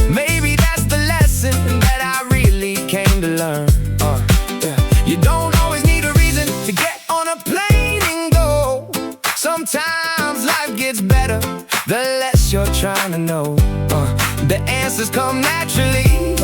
Maybe that's the lesson that I really came to learn. Yeah. You don't always need a reason to get on a plane and go. Sometimes life gets better the less you're trying to know. The answers come naturally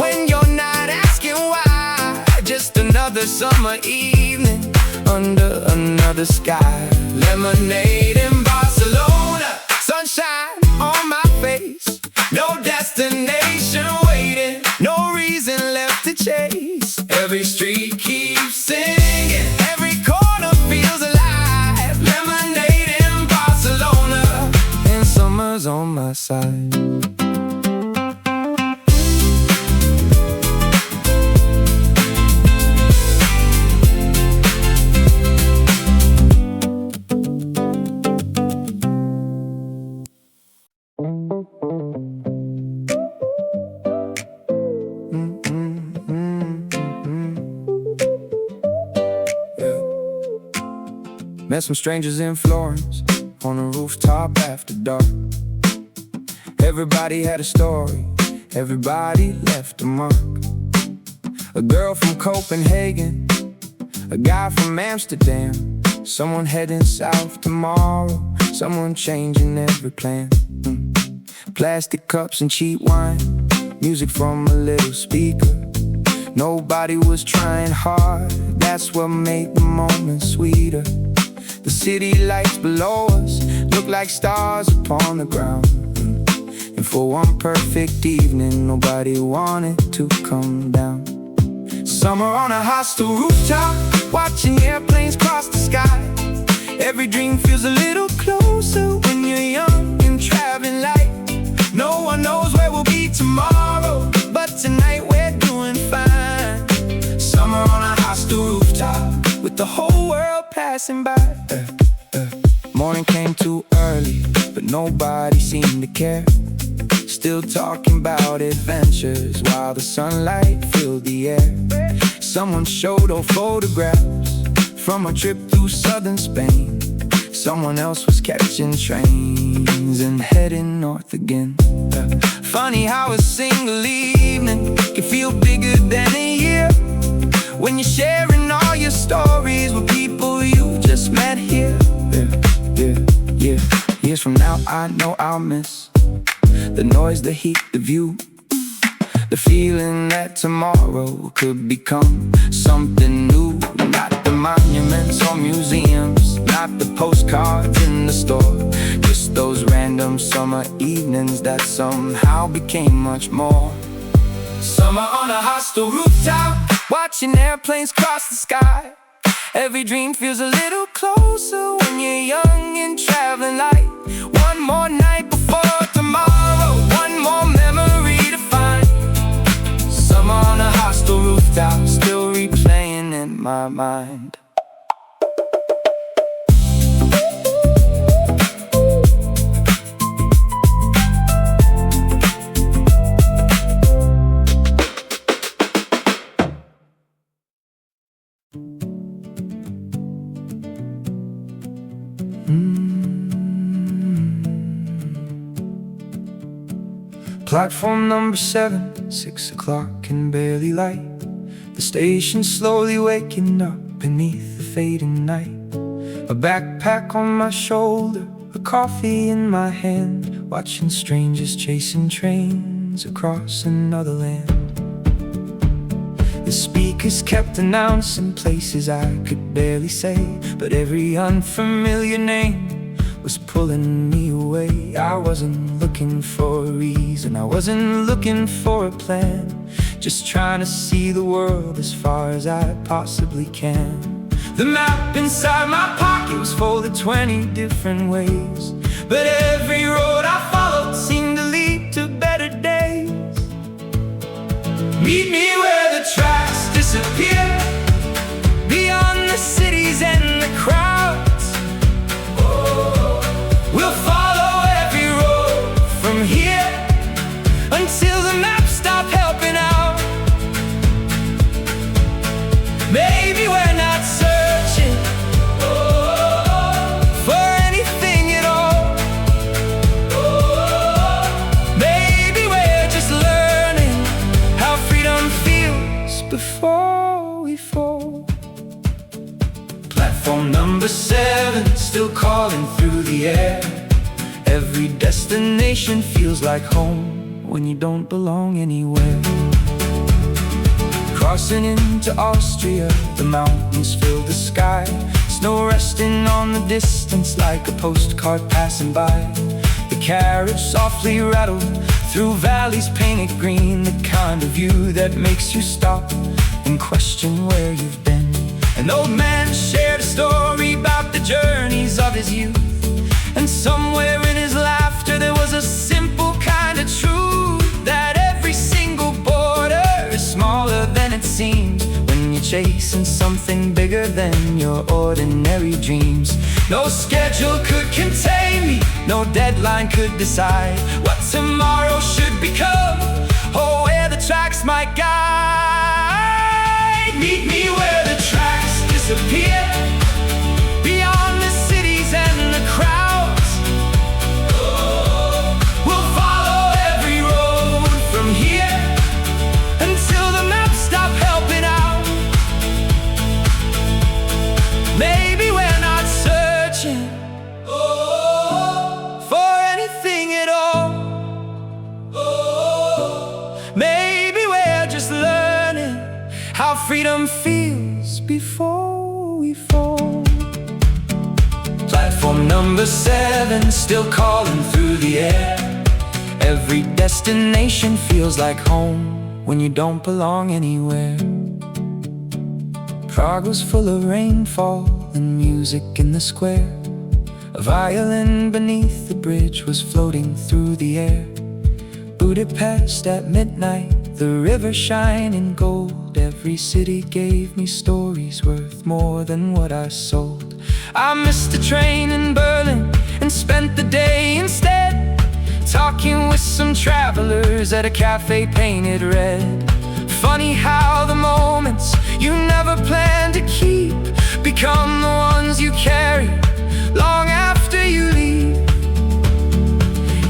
when you're not asking why. Just another summer evening under another sky. Lemonade in Barcelona, sunshine on my face. No destination waiting, no reason left to chase. Every street keeps singing, every corner feels alive. Lemonade in Barcelona, and summer's on my side. Met some strangers in Florence on a rooftop after dark. Everybody had a story, everybody left a mark. A girl from Copenhagen, a guy from Amsterdam, someone heading south tomorrow, someone changing every plan. Plastic cups and cheap wine, music from a little speaker. Nobody was trying hard, that's what made the moment sweeter. The city lights below us look like stars upon the ground. And for one perfect evening, nobody wanted to come down. Summer on a hostel rooftop, watching airplanes cross the sky. Every dream feels a little closer when you're young and traveling light. No one knows where we'll be tomorrow, but tonight we're doing fine. Summer on a hostel rooftop, with the whole world passing by. Morning came too early, but nobody seemed to care. Still talking about adventures while the sunlight filled the air. Someone showed old photographs from a trip through southern Spain. Someone else was catching trains and heading north again. Funny how a single evening can feel bigger than a year, when you're sharing all your stories with people you just met here. Yeah. Years from now I know I'll miss the noise, the heat, the view, the feeling that tomorrow could become something new. Not the monuments or museums, not the postcards in the store, just those random summer evenings that somehow became much more. Summer on a hostel rooftop, watching airplanes cross the sky. Every dream feels a little closer when you're young and traveling light. One more night before tomorrow, one more memory to find. Summer on a hostel rooftop, still replaying in my mind. Platform number 7, 6 o'clock and barely light. The station slowly waking up beneath the fading night. A backpack on my shoulder, a coffee in my hand, watching strangers chasing trains across another land. The speakers kept announcing places I could barely say, but every unfamiliar name was pulling me away. I wasn't looking for a reason, I wasn't looking for a plan, just trying to see the world as far as I possibly can. The map inside my pocket was folded 20 different ways, but every road I followed seemed to lead to better days. Meet me where the tracks disappear, beyond the city cities and the crowds. We'll follow every road from here until the maps stop helping out. Maybe we're not searching for anything at all. Maybe we're just learning how freedom feels before we fall. Platform number 7, still calling through the air. Every destination feels like home when you don't belong anywhere. Crossing into Austria, the mountains fill the sky. Snow resting on the distance like a postcard passing by. The carriage softly rattled through valleys painted green, the kind of view that makes you stop and question where you've been. An old man shared a story about the journeys of his youth, and somewhere in his laughter there was a simple kind of truth, that every single border is smaller than it seems when you're chasing something bigger than your ordinary dreams. No schedule could contain me, no deadline could decide what tomorrow should become, or where the tracks might guide. Meet me where the tracks disappear, beyond the cities and the crowds. We'll follow every road from here until the maps stop helping out. Maybe we're not searching for anything at all. Maybe we're just learning how freedom feels before we fall. Platform number 7, still calling through the air. Every destination feels like home when you don't belong anywhere. Prague was full of rainfall and music in the square. A violin beneath the bridge was floating through the air. Budapest at midnight, the river shining gold. Every city gave me stories worth more than what I sold. I missed a train in Berlin and spent the day instead talking with some travelers at a cafe painted red. Funny how the moments you never planned to keep become the ones you carry long after you leave.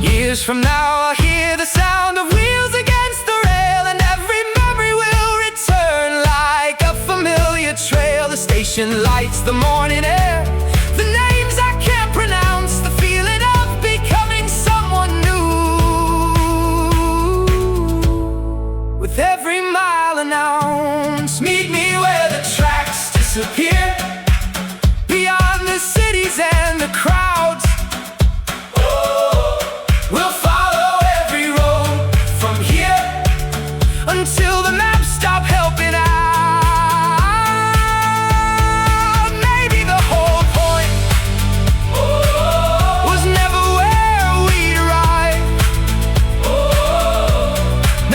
Years from now I'll hear the sound of wheels against the rail, and every memory will return like a familiar trail. The station lights, the morning air, the names I can't pronounce, the feeling of becoming someone new. With every mile announced, meet me where the tracks disappear, beyond the cities and the crowds. We'll follow every road from here until the maps stop helping out. Maybe the whole point was never where we'd arrive.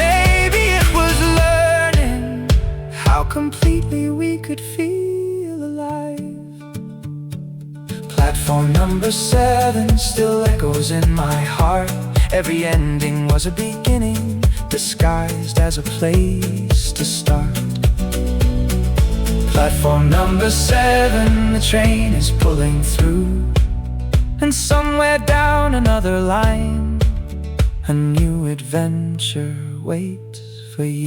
Maybe it was learning how completely we could feel alive. Platform number 7 still echoes in my heart. Every ending was a beginning, disguised as a place to start. Platform number 7, the train is pulling through, and somewhere down another line, a new adventure waits for you.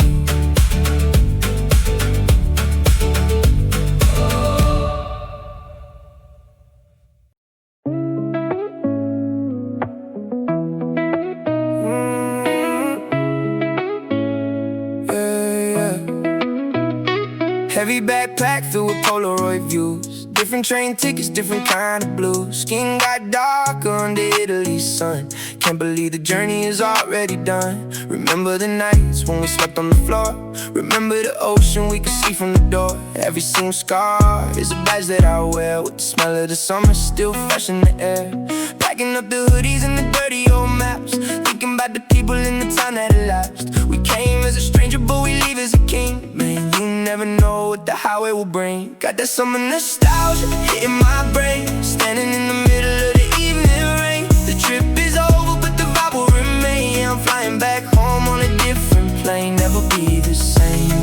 Heavy backpack filled with Polaroid views, different train tickets, different kind of blue. Skin got darker under Italy's sun. Can't believe the journey is already done. Remember the nights when we slept on the floor. Remember the ocean we could see from the door. Every single scar is a badge that I wear, with the smell of the summer still fresh in the air. Packing up the hoodies and the dirty old maps, thinking about the people in the time that elapsed. We came as a stranger but we leave as a king. Man, you never know what the highway will bring. Got that summer nostalgia hitting my brain. Standing in the middle of the evening rain. The trip is over but the vibe will remain. I'm flying back home on a different plane. Never be the same.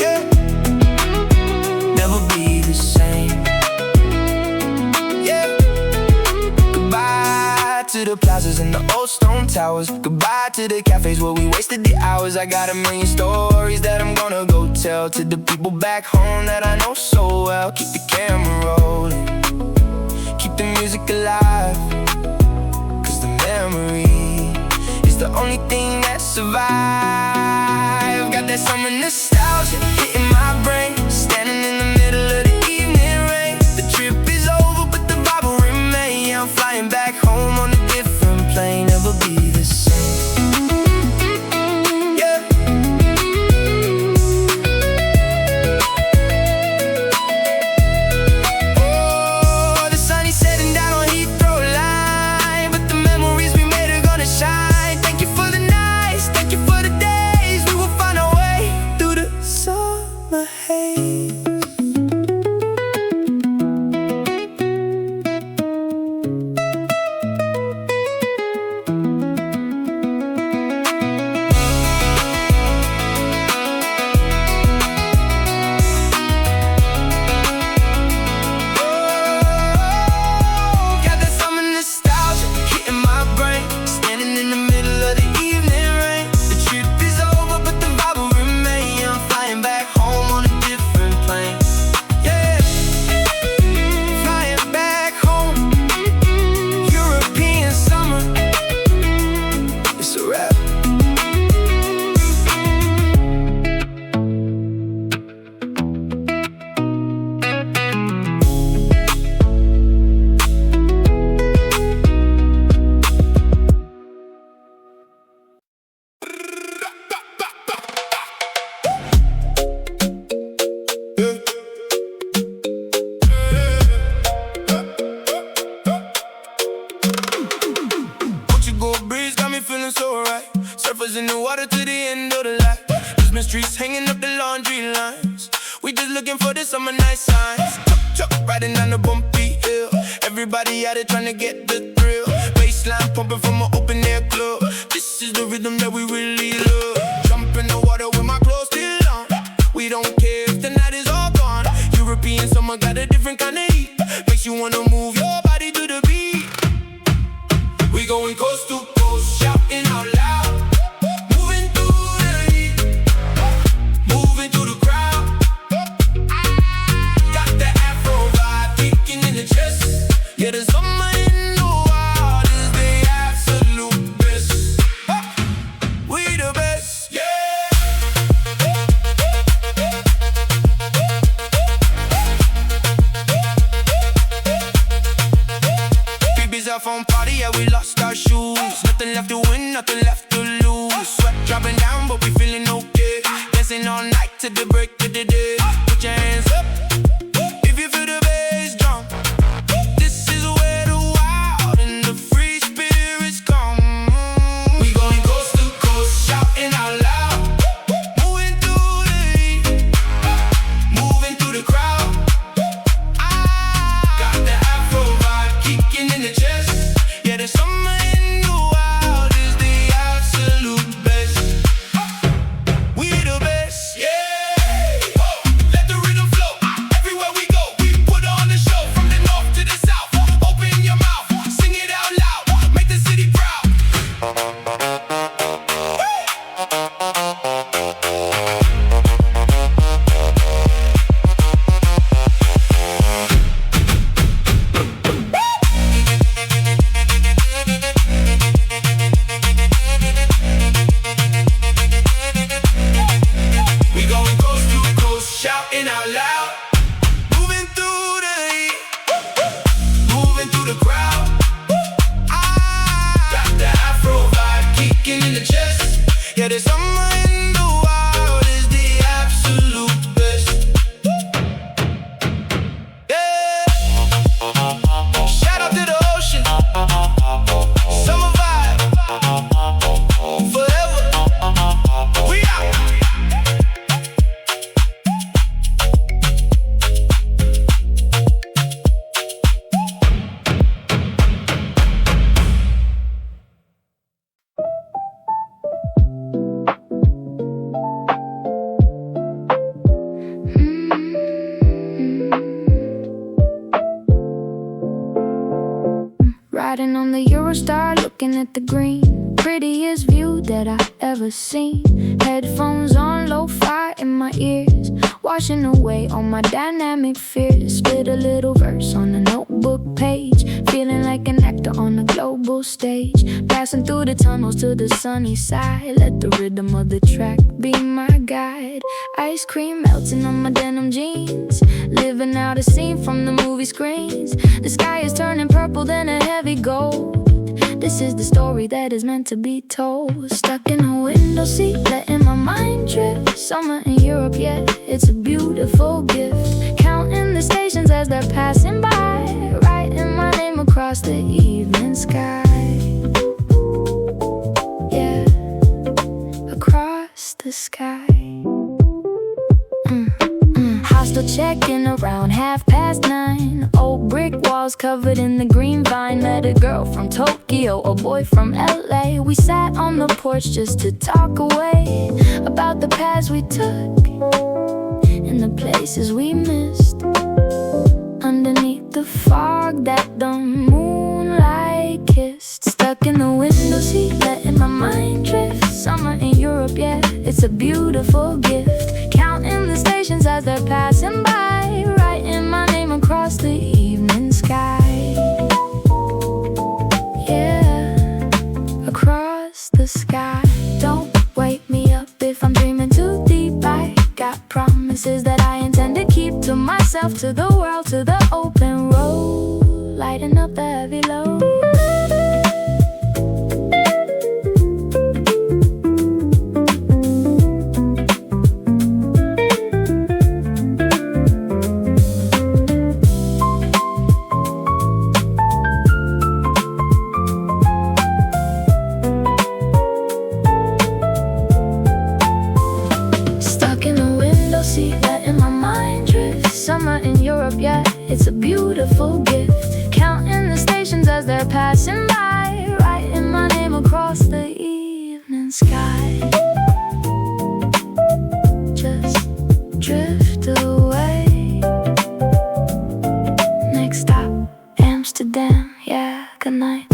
Yeah. Never be the same. Yeah. Goodbye to the plazas and the old stone towers. Goodbye to the cafes where we wasted the hours. I got a million stories that I'm gonna go tell to the people back home that I know so well. Keep the camera rolling, keep the music alive, cause the memory is the only thing that survives. Got that summer nostalgia hitting my brain. Standing in the middle of the evening rain. The trip is over but the vibe will remain. I'm flying back home on a different plane. Never be the same. Yeah. Oh, the sun is setting down on Heathrow line, but the memories we made are gonna shine. Thank you for the nights, thank you for the days. We will find our way through the summer haze. Got that summer nostalgia hitting my brain. Standing in the middle of the evening rain. The trip is over but the vibe will remain. I'm flying back home on a different plane. Yeah. Flying back home. European summer. It's a wrap. Portugal breeze got me feeling so right. Surfers in the water to the end of the light. Christmas trees hanging up the laundry lines. We just looking for the summer night signs. Chuck, chuck, riding down the bumpy hill. Everybody out there trying to get the thrill. Baseline pumping from an open air club. This is the rhythm that we really love. Jump in the water with my clothes still on. We don't care if the night is all gone. European summer got a different kind of heat. Makes you wanna move your body to the beat. We going coast to coast, shouting out loud. Moving through the heat, moving through the crowd. Got that Afro vibe kicking in the chest. Yeah, the summer in the wild is the absolute best. We the best, yeah. BB's our phone party, yeah, we lost our shoes. Nothing left to win, nothing left to lose. Sweat dropping down, but we feeling okay. Dancing all night to the break of the day. Put your hands up if you feel the bass drum. This is where the wild and the free spirits come. We going coast to coast, shouting out loud. Moving through the heat, moving through the crowd. Got the Afro vibe kicking in the chest. Yeah, the summer in the wild is the absolute best. We the best, yeah. Let the rhythm flow. Everywhere we go, we put on the show. From the north to the south, open your mouth, sing it out loud, make the city proud. We going coast to coast, shouting out loud. Moving through the heat, moving through the crowd. Got the Afro vibe kicking in the chest. Yeah, the summer in the wild is the absolute best. Yeah. Shout out to the ocean. Summer vibe. Forever. We out. Riding on the Eurostar, looking at the green. Prettiest view that I ever seen. Headphones on, Lofi in my ears, washing away all my dynamic fears. Spit a little verse on a notebook page, feeling like an actor on a global stage. Passing through the tunnels to the sunny side, let the rhythm of the track be my guide. Ice cream melting on my denim jeans, living out a scene from the movie screens. The sky is turning purple, then a heavy gold. This is the story that is meant to be told. Stuck in a window seat, letting my mind drift. Summer in Europe, yeah, it's a beautiful gift. Counting the stations as they're passing by, writing my name across the evening sky. Yeah, across the sky. Hostel check-in around 9:30. Old brick walls covered in the green vine. Met a girl from Tokyo, a boy from LA. We sat on the porch just to talk away about the paths we took and the places we missed. Underneath the fog that the moonlight kissed. Stuck in the window seat, letting my mind drift. Summer in Europe, yeah, it's a beautiful gift. Counting the stations as they're passing by, writing my name across the evening sky. Yeah, across the sky. Don't wake me up if I'm dreaming too deep. I got promises that I intend to keep to myself, to the world, to the open road, lighting up the heavy load. Summer in Europe, yeah, it's a beautiful gift. Counting the stations as they're passing by, writing my name across the evening sky. Just drift away. Next stop, Amsterdam, yeah, good night.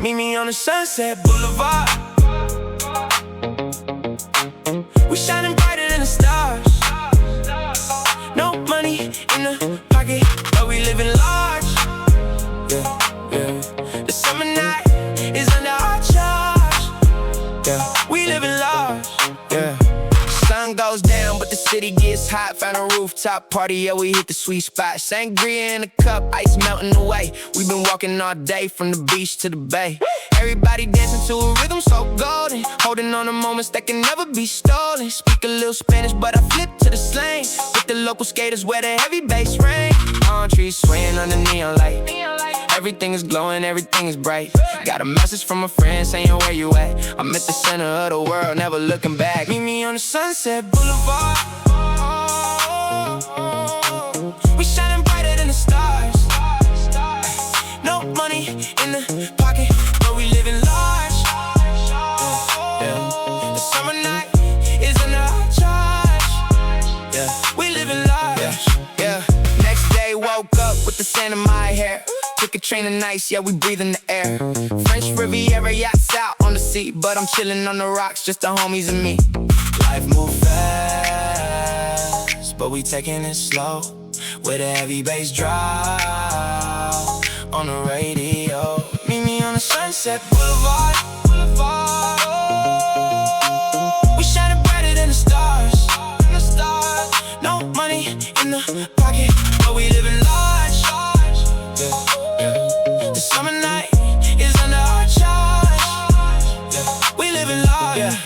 Meet me on the Sunset Boulevard. We shining brighter than the stars. No money in the pocket, but we living large. Yeah, yeah. The summer night is under our charge. Yeah, we living large. Yeah. Sun goes down, but the city gets hot. Found a rooftop party, yeah, we hit the sweet spot. Sangria in a cup, ice melting away. We've been walking all day from the beach to the bay. Everybody dancing to a rhythm so golden, holding on to moments that can never be stolen. Speak a little Spanish, but I flip to the slang. With the local skaters where the heavy bass rain. Palm trees swaying under neon light. Everything is glowing, everything is bright. Got a message from a friend saying where you at. I'm at the center of the world, never looking back. Meet me on the Sunset Boulevard. We shining brighter than the stars. No money in the pocket, but we living large. Yeah. The summer night is under our charge. Yeah. We living large. Yeah. Next day woke up with the sand in my hair. Took a train of nights, yeah, we breathe in the air. French Riviera yachts out on the sea, but I'm chilling on the rocks, just the homies and me. Life move fast, but we taking it slow. With a heavy bass drop on the radio. Meet me on the Sunset Boulevard. We shining brighter than the stars. No money in the pocket, but we living large. The summer night is under our charge. We living large.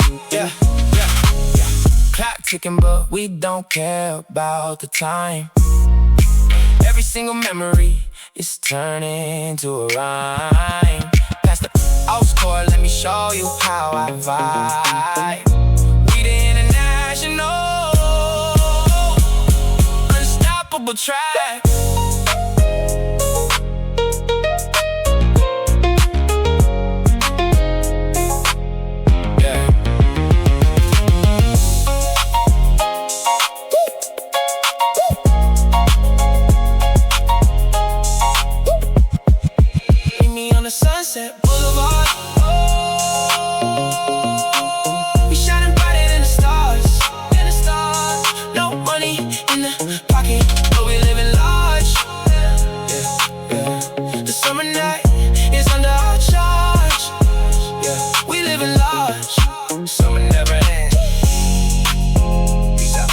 Clock ticking, but we don't care about the time. Every single memory is turning to a rhyme. Past the old score, let me show you how I vibe. double track. Sunset Boulevard. We shining brighter than the stars, No money in the pocket, but we living large. The summer night is under our charge. We living large. Summer never ends. Peace out.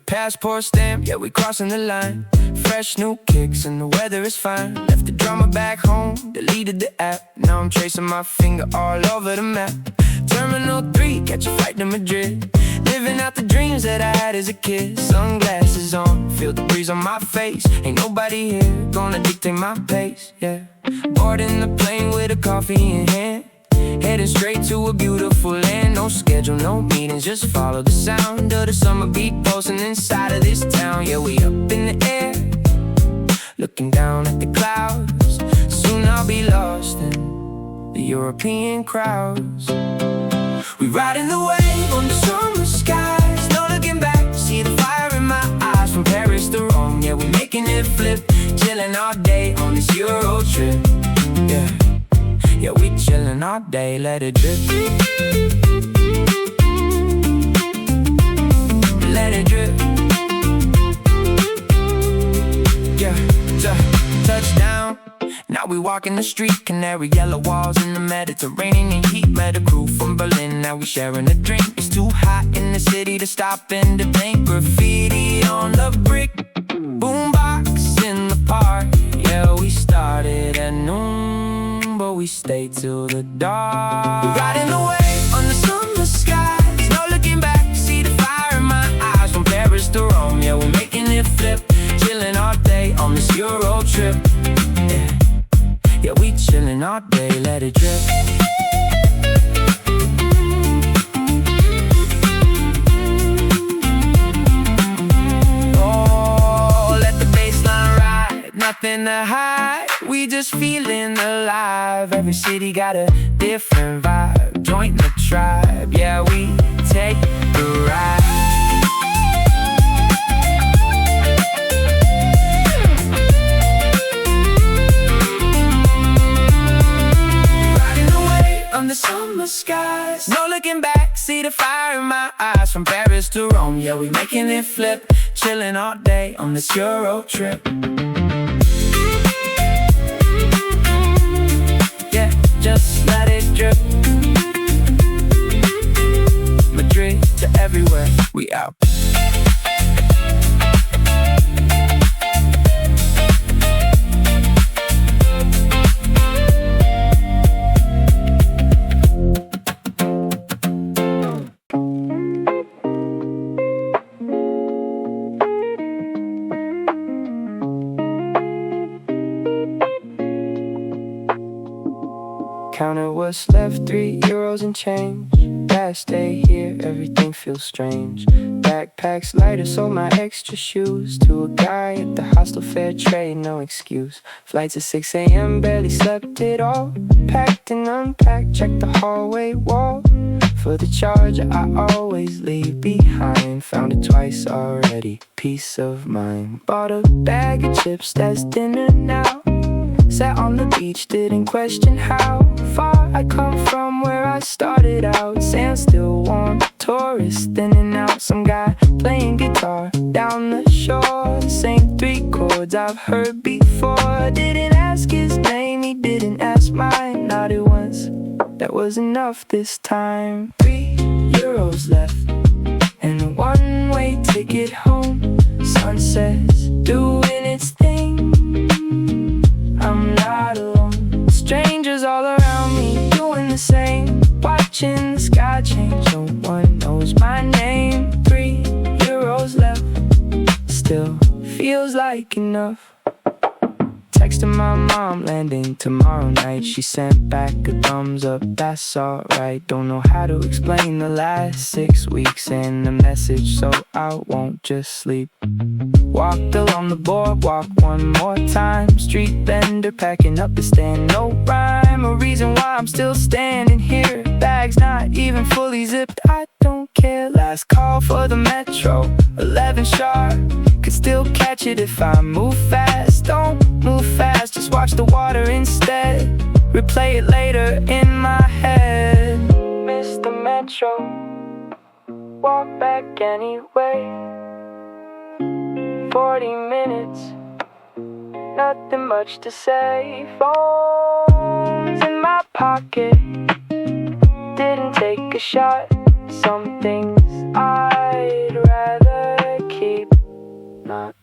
Passport stamp, yeah, we crossing the line. Fresh new kicks and the weather is fine. Left the drama back home, deleted the app. Now I'm tracing my finger all over the map. Terminal 3, catch a flight to Madrid. Living out the dreams that I had as a kid. Sunglasses on, feel the breeze on my face. Ain't nobody here gonna dictate my pace, yeah. Boarding the plane with a coffee in hand. Heading straight to a beautiful land. No schedule, no meetings, just follow the sound of the summer beat pulsing inside of this town. Yeah, we up in the air, looking down at the clouds. Soon I'll be lost in the European crowds. We riding the wave on the summer skies. No looking back, see the fire in my eyes. From Paris to Rome, yeah, we making it flip. Chilling all day on this Euro trip, yeah. Yeah, we chillin' all day, let it drip. Let it drip. Yeah, touchdown. Now we walking the street, canary yellow walls in the Mediterranean heat. Met a crew from Berlin, now we sharing a drink. It's too hot in the city to stop and to think. Graffiti on the brick, boombox in the park. Yeah, we started at noon, but we stayed till the dark. We're riding away on the summer skies. No looking back, see the fire in my eyes. From Paris to Rome, yeah, we're making it flip. Chilling all day on this Euro trip, yeah. Yeah, we chilling all day, let it drip. Oh, let the bassline ride, nothing to hide. We just feeling alive. Every city got a different vibe. Join the tribe, yeah, we take the ride. On the summer skies, no looking back, see the fire in my eyes. From Paris to Rome, yeah, we making it flip. Chilling all day on this Euro trip. Yeah, just let it drip. Madrid to everywhere, we out. Counted what's left, €3 and change. Last day here, everything feels strange. Backpacks lighter, sold my extra shoes to a guy at the hostel, fair trade, no excuse. Flights at 6 a.m., barely slept at all. Packed and unpacked, checked the hallway wall for the charger I always leave behind. Found it twice already, peace of mind. Bought a bag of chips, that's dinner now. Sat on the beach, didn't question how far I come from where I started out. Sand still warm, tourists in and out. Some guy playing guitar down the shore. Same 3 chords I've heard before. Didn't ask his name, he didn't ask mine. Nodded once, that was enough this time. €3 left and a one-way ticket home. Sunset's doing its thing, I'm not alone. Strangers all around me, still feels like enough. Texting my mom, landing tomorrow night. She sent back a thumbs up, that's alright. Don't know how to explain the last 6 weeks and the message, so I won't just sleep. Walked along the boardwalk one more time. Street vendor packing up the stand. No rhyme or reason why I'm still standing here. Bags not even fully zipped, I don't care. Last call for the metro, 11 sharp. Could still catch it if I move fast. Don't move fast, just watch the water instead. Replay it later in my head. Miss the metro, walk back anyway. 40 minutes, nothing much to say. Phone's in my pocket, didn't take a shot. Some things I'd rather keep not.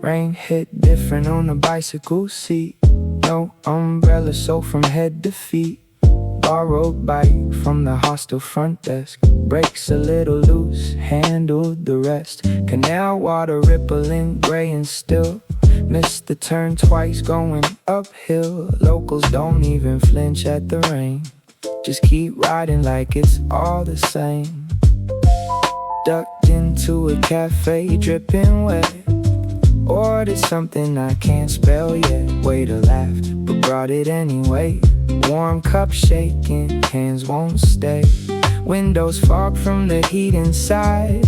Rain hit different on the bicycle seat. No umbrella, so from head to feet. Borrowed bike from the hostel front desk. Brakes a little loose, handled the rest. Canal water rippling, gray and still. Missed the turn twice going uphill. Locals don't even flinch at the rain. Just keep riding like it's all the same. Ducked into a cafe, dripping wet. Ordered something I can't spell yet. Way to laugh, but brought it anyway. Warm cup shaking, hands won't stay. Windows fog from the heat inside.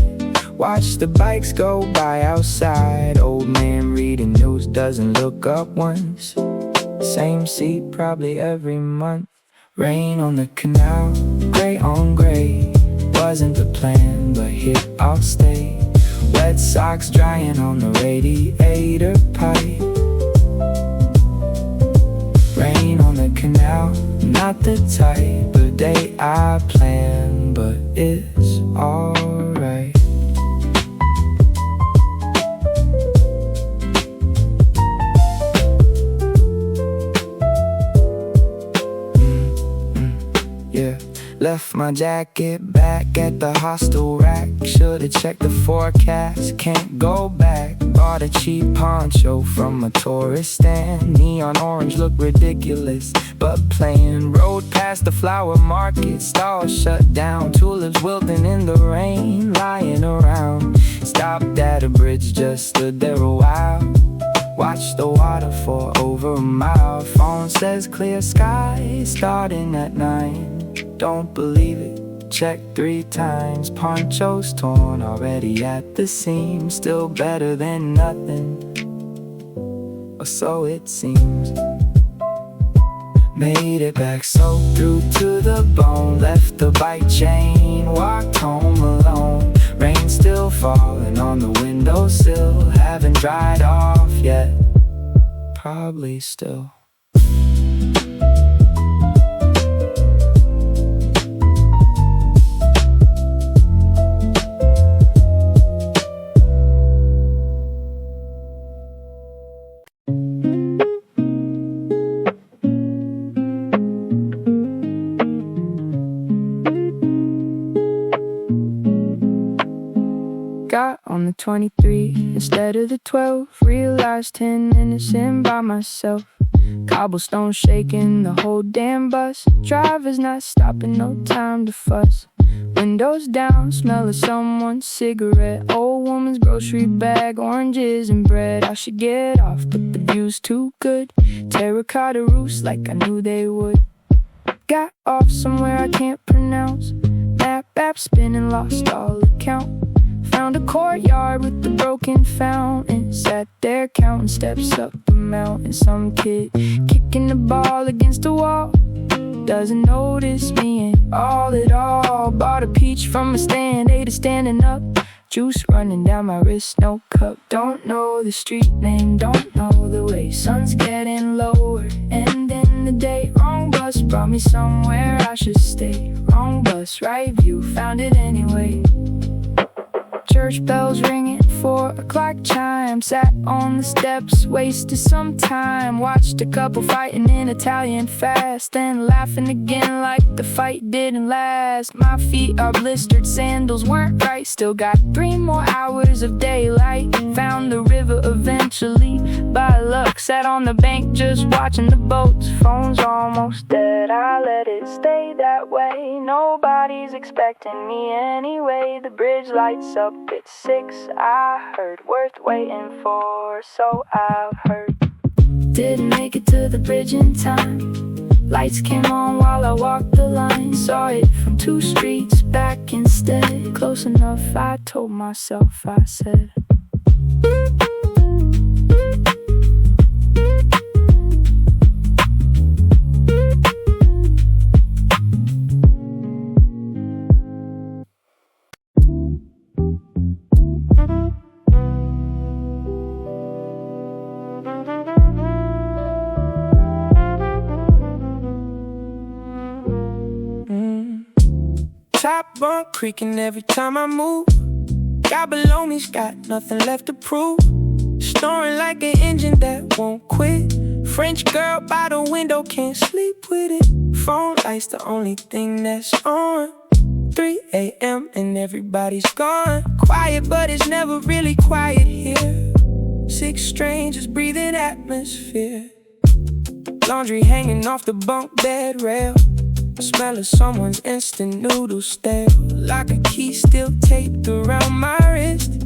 Watch the bikes go by outside. Old man reading news, doesn't look up once. Same seat probably every month. Rain on the canal, gray on gray. Wasn't the plan, but here I'll stay. Wet socks drying on the radiator pipe. Rain on the canal, not the type of day I plan, but it's alright. Yeah. Left my jacket back at the hostel rack. Should've checked the forecast, can't go back. Bought a cheap poncho from a tourist stand. Neon orange looked ridiculous, but plain. Rode past the flower market, stalls shut down. Tulips wilting in the rain, lying around. Stopped at a bridge, just stood there a while. Watched the water for over a mile. Phone says clear sky, starting at 9. Don't believe it, check 3 times. Poncho's torn, already at the seam. Still better than nothing, or so it seems. Made it back soaked through to the bone. Left the bike chain, walked home alone. Rain still falling on the windowsill. Haven't dried off yet, probably still. Got on the 23 instead of the 12. Realized 10 minutes in by myself. Cobblestone shaking the whole damn bus. Driver's not stopping, no time to fuss. Windows down, smell of someone's cigarette. Old woman's grocery bag, oranges and bread. I should get off, but the view's too good. Terracotta roofs like I knew they would. Got off somewhere I can't pronounce. Map app spinning, lost all account. Found a courtyard with the broken fountain. Sat there counting steps up the mountain. Some kid kicking the ball against the wall. Doesn't notice me at all. Bought a peach from a stand, ate it standing up. Juice running down my wrist, no cup. Don't know the street name, don't know the way. Sun's getting low. me somewhere I should stay. Wrong bus, right view, found it anyway. Church bells ringing, 4 o'clock chime. Sat on the steps, wasted some time. Watched a couple fighting in Italian fast, then laughing again like the fight didn't last. My feet are blistered, sandals weren't right. Still got 3 more hours of daylight. Found the river eventually, by luck. Sat on the bank just watching the boats. Phone's almost dead, I let it stay that way. Nobody's expecting me anyway. The bridge lights up, it's 6, I heard. Worth waiting for, so I've heard. Didn't make it to the bridge in time. Lights came on while I walked the line. Saw it from 2 streets back instead. Close enough, I told myself, I said. Top bunk creaking every time I move. Guy below me's got nothing left to prove. Snoring like an engine that won't quit. French girl by the window, can't sleep with it. Phone lights the only thing that's on. 3 a.m. and everybody's gone. Quiet, but it's never really quiet here. 6 strangers breathing atmosphere. Laundry hanging off the bunk bed rail. Smell of someone's instant noodle stale. Like a key still taped around my wrist.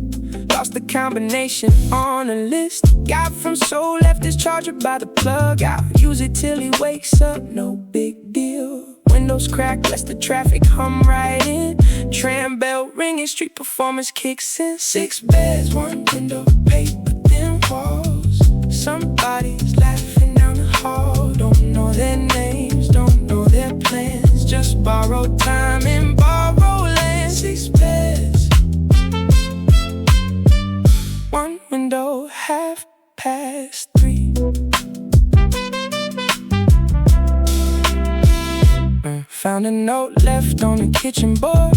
Lost the combination on a list. Guy from Seoul left his charger by the plug. I'll use it till he wakes up, no big deal. Windows crack, lets the traffic hum right in. Tram bell ringing, street performance kicks in. 6 beds, 1 window, paper thin walls. Somebody's laughing down the hall. Don't know their names, don't know their plans. Just borrowed time in borrowed land. 6 beds, 1 window, 3:30. Found a note left on the kitchen board.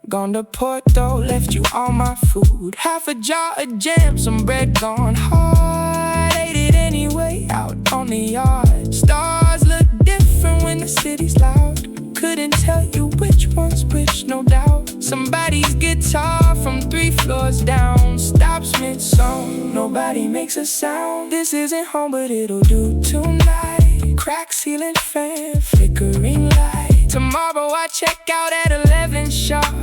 Gone to Porto, left you all my food. Half a jar of jam, some bread gone hard. Ate it anyway, out on the yard. Stars look different when the city's loud. Couldn't tell you which one's which, no doubt. Somebody's guitar from 3 floors down stops mid-song, nobody makes a sound. This isn't home, but it'll do tonight. Crack ceiling fan, flickering light. Tomorrow I check out at 11 sharp.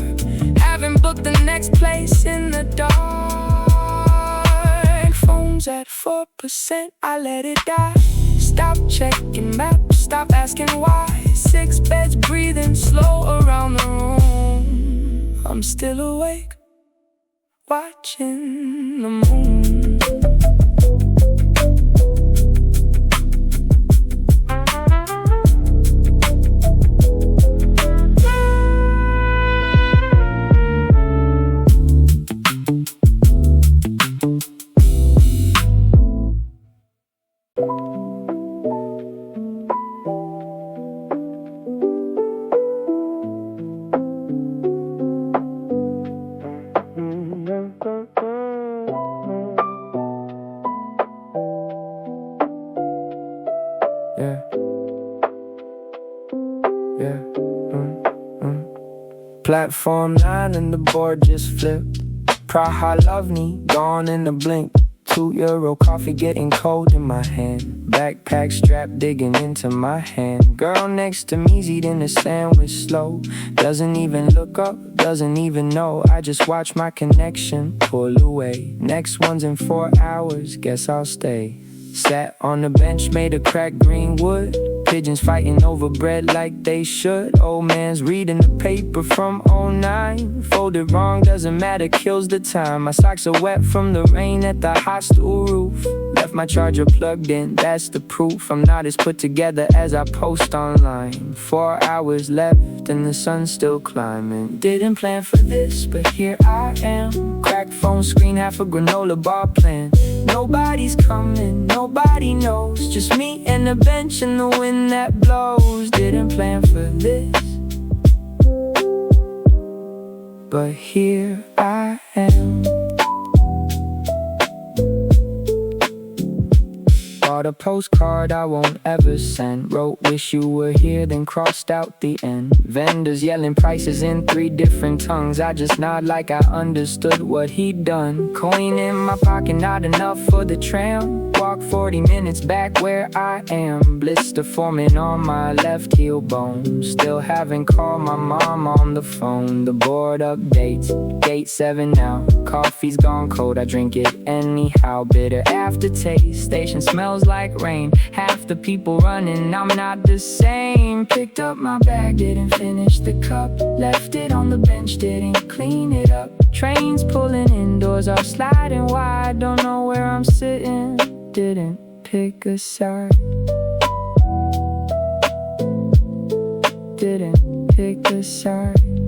Haven't booked the next place in the dark. Phone's at 4%, I let it die. Stop checking maps, stop asking why. 6 beds breathing slow around the room. I'm still awake, watching the moon. Platform 9 and the board just flipped. Praha Lovni, gone in a blink. €2 coffee getting cold in my hand. Backpack strap digging into my hand. Girl next to me's eating a sandwich slow. Doesn't even look up, doesn't even know. I just watch my connection pull away. Next one's in 4 hours, guess I'll stay. Sat on the bench made of cracked green wood. Pigeons fighting over bread like they should. Old man's reading the paper from '09. Folded wrong, doesn't matter, kills the time. My socks are wet from the rain at the hostel roof. Left my charger plugged in, that's the proof. I'm not as put together as I post online. 4 hours left and the sun's still climbing. Didn't plan for this, but here I am. Cracked phone screen, half a granola bar plan. Nobody's coming, nobody knows. Just me and the bench and the wind that blows. Didn't plan for this, but here I am. Bought a postcard I won't ever send. Wrote wish you were here, then crossed out the end. Vendors yelling prices in 3 different tongues. I just nod like I understood what he'd done. Coin in my pocket, not enough for the tram. Walk 40 minutes back where I am. Blister forming on my left heel bone. Still haven't called my mom on the phone. The board updates, gate 7 now. Coffee's gone cold, I drink it anyhow. Bitter aftertaste, station smells like rain. Half the people running, I'm not the same. Picked up my bag, didn't finish the cup. Left it on the bench, didn't clean it up. Trains pulling in, doors are sliding wide. Don't know where I'm sitting, didn't pick a side. Didn't pick a side.